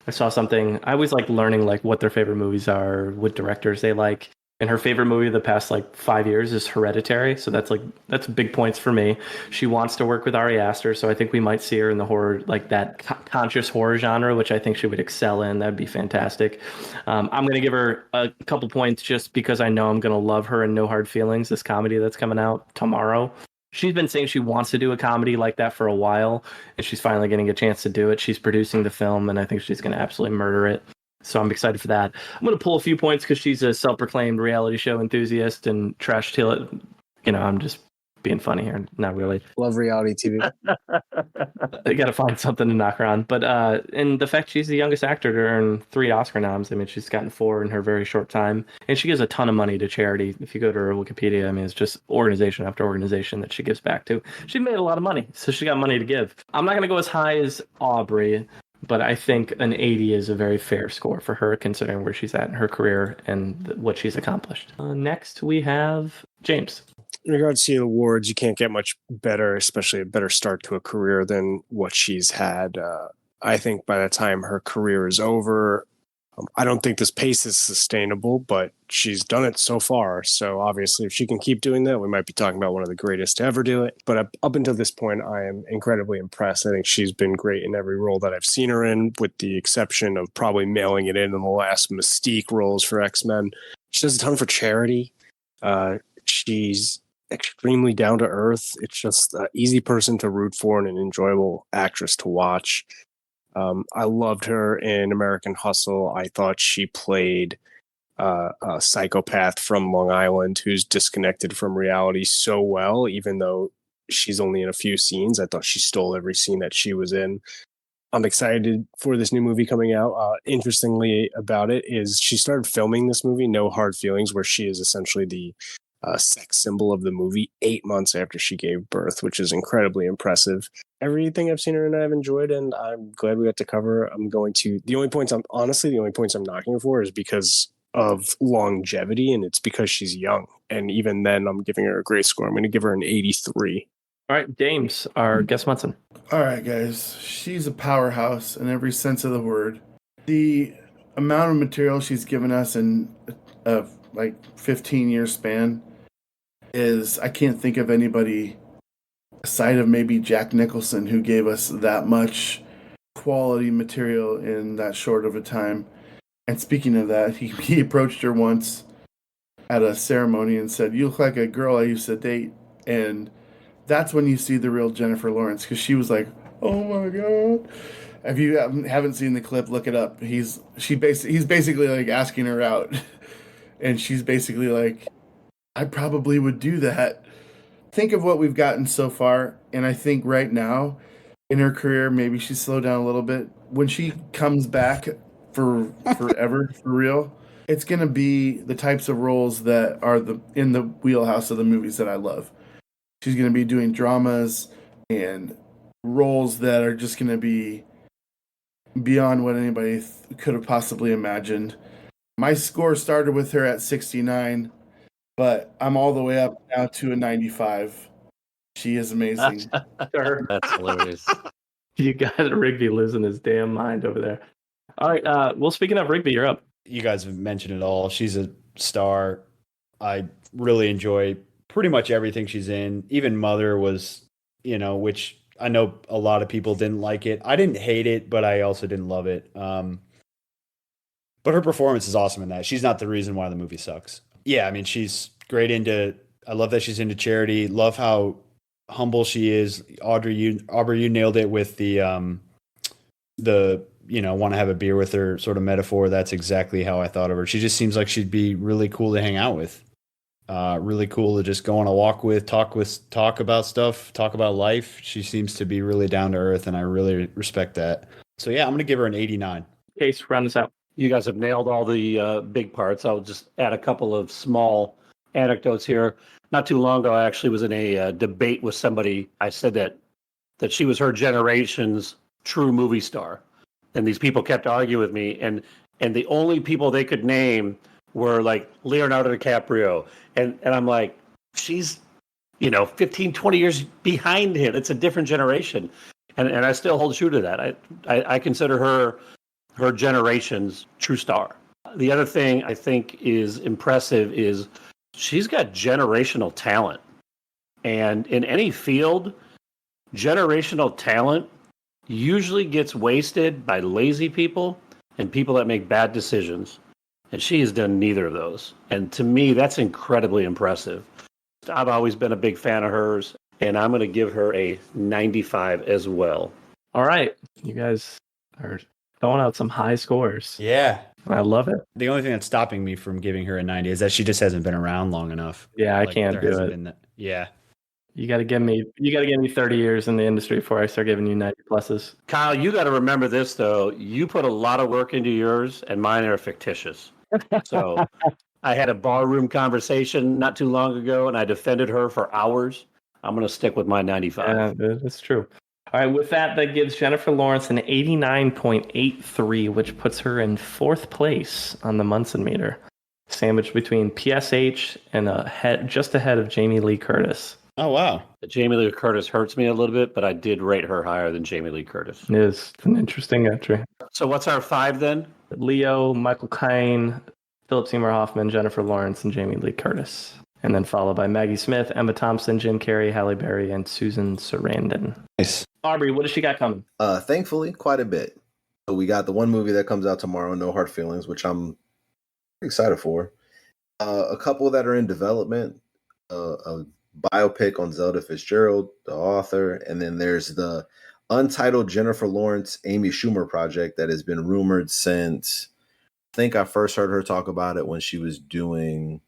I saw something. I always like learning like what their favorite movies are, what directors they like. And her favorite movie of the past like 5 years is Hereditary. So that's big points for me. She wants to work with Ari Aster, so I think we might see her in the horror, like that conscious horror genre, which I think she would excel in. That'd be fantastic. I'm going to give her a couple points just because I know I'm going to love her in No Hard Feelings, this comedy that's coming out tomorrow. She's been saying she wants to do a comedy like that for a while, and she's finally getting a chance to do it. She's producing the film, and I think she's going to absolutely murder it. So I'm excited for that. I'm going to pull a few points because she's a self-proclaimed reality show enthusiast and trash till it. I'm just being funny here. Not really. Love reality TV. I got to find something to knock her on. But and the fact she's the youngest actor to earn 3 Oscar noms. I mean, she's gotten 4 in her very short time. And she gives a ton of money to charity. If you go to her Wikipedia, I mean, it's just organization after organization that she gives back to. She made a lot of money, so she got money to give. I'm not going to go as high as Aubrey, but I think an 80 is a very fair score for her, considering where she's at in her career and what she's accomplished. Next, we have James. In regards to the awards, you can't get much better, especially a better start to a career than what she's had. I think by the time her career is over, I don't think this pace is sustainable, but she's done it so far. So obviously, if she can keep doing that, we might be talking about one of the greatest to ever do it. But up until this point, I am incredibly impressed. I think she's been great in every role that I've seen her in, with the exception of probably mailing it in the last Mystique roles for X-Men. She does a ton for charity. She's extremely down to earth. It's just an easy person to root for and an enjoyable actress to watch. I loved her in American Hustle. I thought she played a psychopath from Long Island who's disconnected from reality so well, even though she's only in a few scenes. I thought she stole every scene that she was in. I'm excited for this new movie coming out. Interestingly about it is she started filming this movie, No Hard Feelings, where she is essentially the sex symbol of the movie 8 months after she gave birth, which is incredibly impressive. Everything I've seen her in, I've enjoyed, and I'm glad we got to cover. The only points I'm knocking her for is because of longevity, and it's because she's young. And even then, I'm giving her a great score. I'm going to give her an 83. All right, James, our guest Munson. All right, guys. She's a powerhouse in every sense of the word. The amount of material she's given us in a 15-year span is, I can't think of anybody aside of maybe Jack Nicholson who gave us that much quality material in that short of a time. And speaking of that, he approached her once at a ceremony and said, "You look like a girl I used to date." And that's when you see the real Jennifer Lawrence, because she was like, "Oh my god." If you haven't seen the clip, look it up. He's basically like asking her out, and she's basically like, "I probably would do that." Think of what we've gotten so far, and I think right now in her career, maybe she's slowed down a little bit. When she comes back for forever, for real, it's gonna be the types of roles that are in the wheelhouse of the movies that I love. She's gonna be doing dramas and roles that are just gonna be beyond what anybody could have possibly imagined. My score started with her at 69, but I'm all the way up now to a 95. She is amazing. Sure. That's hilarious. You got Rigby losing his damn mind over there. All right. Well, speaking of Rigby, you're up. You guys have mentioned it all. She's a star. I really enjoy pretty much everything she's in. Even Mother was, which I know a lot of people didn't like it. I didn't hate it, but I also didn't love it. But her performance is awesome in that. She's not the reason why the movie sucks. Yeah, I mean, she's great I love that she's into charity. Love how humble she is. Aubrey, you nailed it with the want to have a beer with her sort of metaphor. That's exactly how I thought of her. She just seems like she'd be really cool to hang out with. Really cool to just go on a walk with, talk about stuff, talk about life. She seems to be really down to earth, and I really respect that. So yeah, I'm going to give her an 89. Case, round us out. You guys have nailed all the big parts. I'll just add a couple of small anecdotes here. Not too long ago, I actually was in a debate with somebody. I said that she was her generation's true movie star, and these people kept arguing with me. And the only people they could name were like Leonardo DiCaprio, and I'm like, she's 15, 20 years behind him. It's a different generation, and I still hold true to that. I consider her generation's true star. The other thing I think is impressive is she's got generational talent. And in any field, generational talent usually gets wasted by lazy people and people that make bad decisions. And she has done neither of those. And to me, that's incredibly impressive. I've always been a big fan of hers, and I'm going to give her a 95 as well. All right. You guys are throwing out some high scores. Yeah. I love it. The only thing that's stopping me from giving her a 90 is that she just hasn't been around long enough. Yeah, I can't do it. Yeah. You got to give me 30 years in the industry before I start giving you 90 pluses. Kyle, you got to remember this, though. You put a lot of work into yours, and mine are fictitious. So I had a barroom conversation not too long ago, and I defended her for hours. I'm going to stick with my 95. Yeah, that's true. All right, with that gives Jennifer Lawrence an 89.83, which puts her in fourth place on the Munson Meter, sandwiched between PSH and just ahead of Jamie Lee Curtis. Oh, wow. Jamie Lee Curtis hurts me a little bit, but I did rate her higher than Jamie Lee Curtis. It is an interesting entry. So what's our 5 then? Leo, Michael Caine, Philip Seymour Hoffman, Jennifer Lawrence, and Jamie Lee Curtis. And then followed by Maggie Smith, Emma Thompson, Jim Carrey, Halle Berry, and Susan Sarandon. Nice. Aubrey, what does she got coming? Thankfully, quite a bit. So we got the one movie that comes out tomorrow, No Hard Feelings, which I'm excited for. A couple that are in development. A biopic on Zelda Fitzgerald, the author, and then there's the untitled Jennifer Lawrence Amy Schumer project that has been rumored since I think I first heard her talk about it when she was doing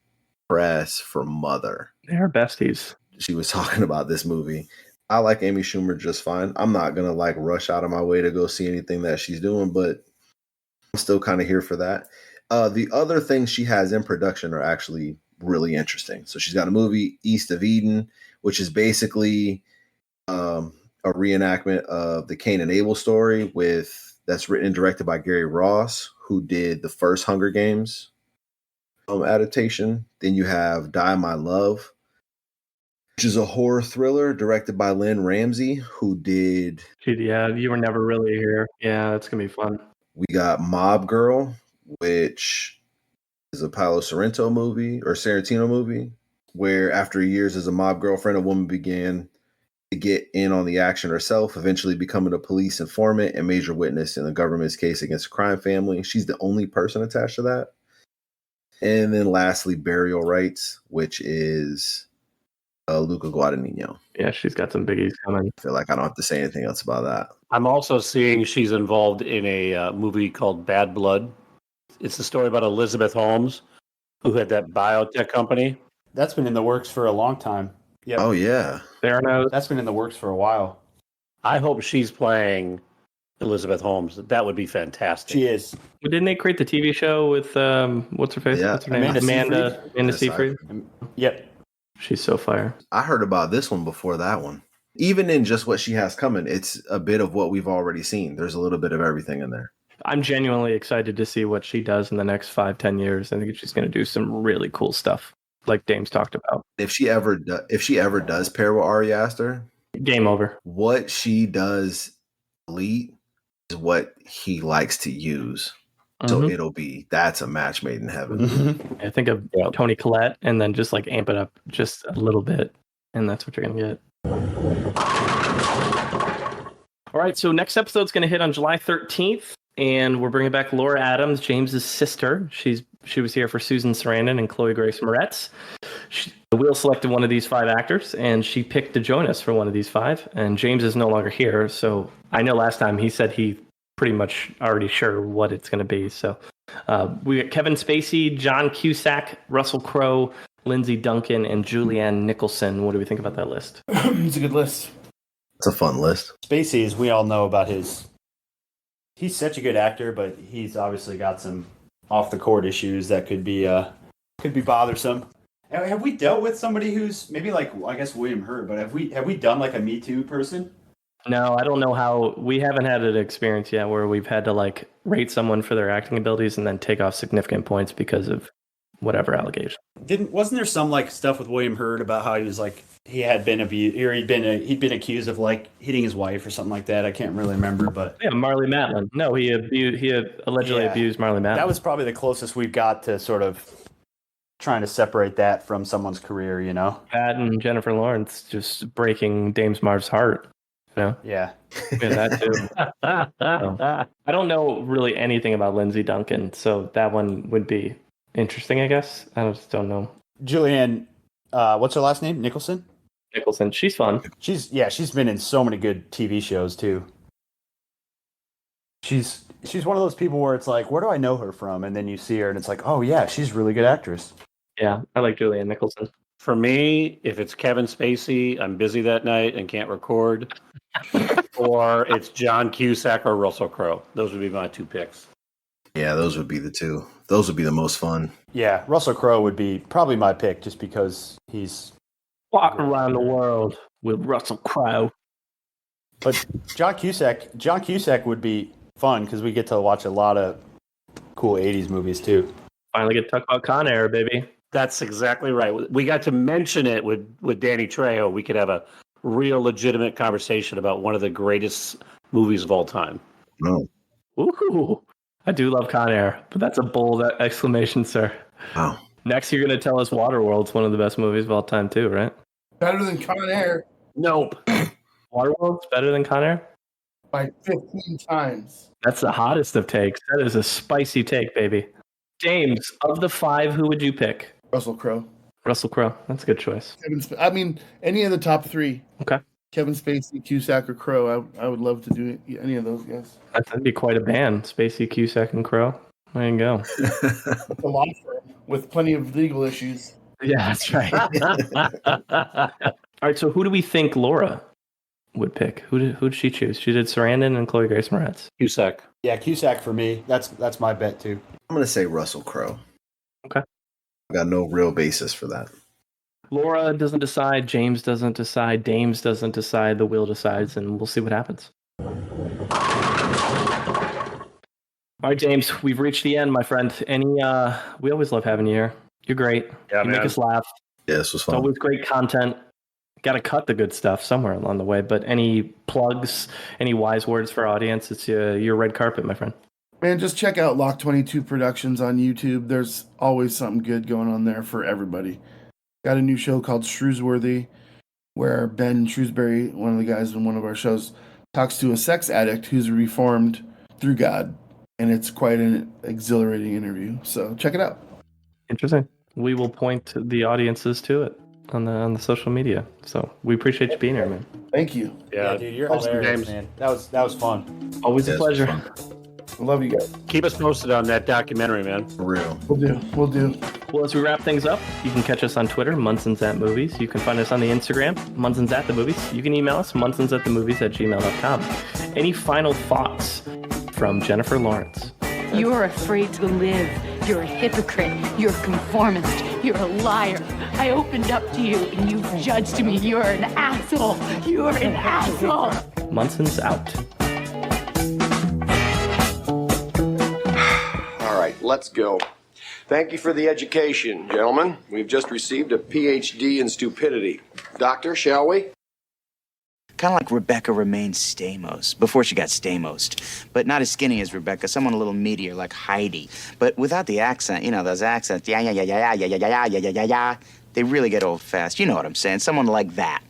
press for Mother. They're besties. She was talking about this movie. I like Amy Schumer just fine. I'm not gonna rush out of my way to go see anything that she's doing, but I'm still kind of here for that. The other things she has in production are actually really interesting. So she's got a movie, East of Eden, which is basically a reenactment of the Cain and Abel story that's written and directed by Gary Ross, who did the first Hunger Games adaptation. Then you have Die My Love, which is a horror thriller directed by Lynn Ramsey, who did... Yeah, You Were Never Really Here. Yeah, that's going to be fun. We got Mob Girl, which is a Paolo Sorrentino movie, where after years as a mob girlfriend, a woman began to get in on the action herself, eventually becoming a police informant and major witness in the government's case against a crime family. She's the only person attached to that. And then lastly, Burial Rights, which is Luca Guadagnino. Yeah, she's got some biggies coming. I feel like I don't have to say anything else about that. I'm also seeing she's involved in a movie called Bad Blood. It's the story about Elizabeth Holmes, who had that biotech company. That's been in the works for a long time. Yep. Oh, yeah. That's been in the works for a while. I hope she's playing Elizabeth Holmes. That would be fantastic. She is. Didn't they create the TV show with what's her face? Yeah. What's her name? Amanda Yes, Seyfried. Yep. She's so fire. I heard about this one before that one. Even in just what she has coming, it's a bit of what we've already seen. There's a little bit of everything in there. I'm genuinely excited to see what she does in the next 5-10 years. I think she's going to do some really cool stuff, like Dames talked about. If she ever does pair with Ari Aster, Game over. what she does elite is what he likes to use. So that's a match made in heaven. I think of Tony Collette and then just like amp it up just a little bit, and that's what you're going to get. All right, so next episode's going to hit on July 13th, and we're bringing back Laura Adams, James's sister. She was here for Susan Sarandon and Chloe Grace Moretz. The wheel selected one of these 5 actors, and she picked to join us for one of these 5. And James is no longer here, so I know last time he said he pretty much already sure what it's going to be. So we got Kevin Spacey, John Cusack, Russell Crowe, Lindsay Duncan, and Julianne Nicholson. What do we think about that list? It's a good list. It's a fun list. Spacey, as we all know about he's such a good actor, but he's obviously got some off the court issues that could be bothersome. Have we dealt with somebody who's maybe like, I guess William Hurt, but have we done like a Me Too person? No, I don't know how. We haven't had an experience yet where we've had to like rate someone for their acting abilities and then take off significant points because of whatever allegation. Wasn't there some like stuff with William Hurt about how he was like he had been abused or he'd been accused of like hitting his wife or something like that? I can't really remember, but yeah, Marley Matlin. No, he allegedly abused Marley Matlin. That was probably the closest we've got to sort of trying to separate that from someone's career, you know. That and Jennifer Lawrence just breaking Dames Marv's heart. You know? Yeah. That too. So, I don't know really anything about Lindsay Duncan, so that one would be interesting, I guess. I just don't know. Julianne, what's her last name? Nicholson? Nicholson. She's fun. She's been in so many good TV shows too. She's one of those people where it's like, where do I know her from? And then you see her and it's like, oh yeah, she's a really good actress. Yeah, I like Julianne Nicholson. For me, if it's Kevin Spacey, I'm busy that night and can't record. Or it's John Cusack or Russell Crowe. Those would be my 2 picks. Yeah, those would be the 2. Those would be the most fun. Yeah, Russell Crowe would be probably my pick just because he's walking around the world with Russell Crowe. But John Cusack would be fun because we get to watch a lot of cool 80s movies too. Finally get to talk about Con Air, baby. That's exactly right. We got to mention it with Danny Trejo. We could have a real legitimate conversation about one of the greatest movies of all time. No. Ooh, I do love Con Air, but that's a bold exclamation, sir. Wow. Next, you're going to tell us Waterworld's one of the best movies of all time, too, right? Better than Con Air. Nope. Waterworld's better than Con Air? By 15 times. That's the hottest of takes. That is a spicy take, baby. James, of the 5, who would you pick? Russell Crowe. Russell Crowe. That's a good choice. Any of the top 3. Okay. Kevin Spacey, Cusack, or Crowe. I would love to do any of those guys. That'd be quite a band. Spacey, Cusack, and Crowe. There you go. It's a law firm with plenty of legal issues. Yeah, that's right. All right, so who do we think Laura would pick? Who did she choose? She did Sarandon and Chloe Grace Moretz. Cusack. Yeah, Cusack for me. That's my bet too. I'm going to say Russell Crowe. Okay. I got no real basis for that. Laura doesn't decide. James doesn't decide. Dames doesn't decide. The wheel decides, and we'll see what happens. All right, James, we've reached the end, my friend. We always love having you here. You're great. Yeah, you man. make us laugh. Yeah, this was It's fun. always great content. Got to cut the good stuff somewhere along the way. But any plugs, any wise words for our audience? It's your red carpet, my friend. Man, just check out Lock 22 Productions on YouTube. There's always something good going on there for everybody. Got a new show called Shrewsworthy, where Ben Shrewsbury, one of the guys in one of our shows, talks to a sex addict who's reformed through God. And it's quite an exhilarating interview. So check it out. Interesting. We will point the audiences to it. on the social media. So we appreciate you being here, man. Thank you. Yeah, dude, you're Awesome, hilarious, James. man. That was fun. Always a Yes, pleasure. fun. I love you guys. Keep us posted on that documentary, man. For real. We'll do. We'll do. Well, as we wrap things up, you can catch us on Twitter, Munsons at Movies. You can find us on the Instagram, Munsons at the Movies. You can email us, munsonsatthemovies@gmail.com. Any final thoughts from Jennifer Lawrence? You are afraid to live. You're a hypocrite. You're a conformist. You're a liar. I opened up to you and you've judged me. You're an asshole. You're an asshole. Munsons out. All right, let's go. Thank you for the education, gentlemen. We've just received a PhD in stupidity. Doctor, shall we? Kind of like Rebecca remains Stamos, before she got Stamos. But not as skinny as Rebecca, someone a little meatier like Heidi. But without the accent, you know, those accents, yeah, yeah, yeah, yeah, yeah, yeah, yeah, yeah, yeah, yeah, yeah, they really get old fast. You know what I'm saying, someone like that.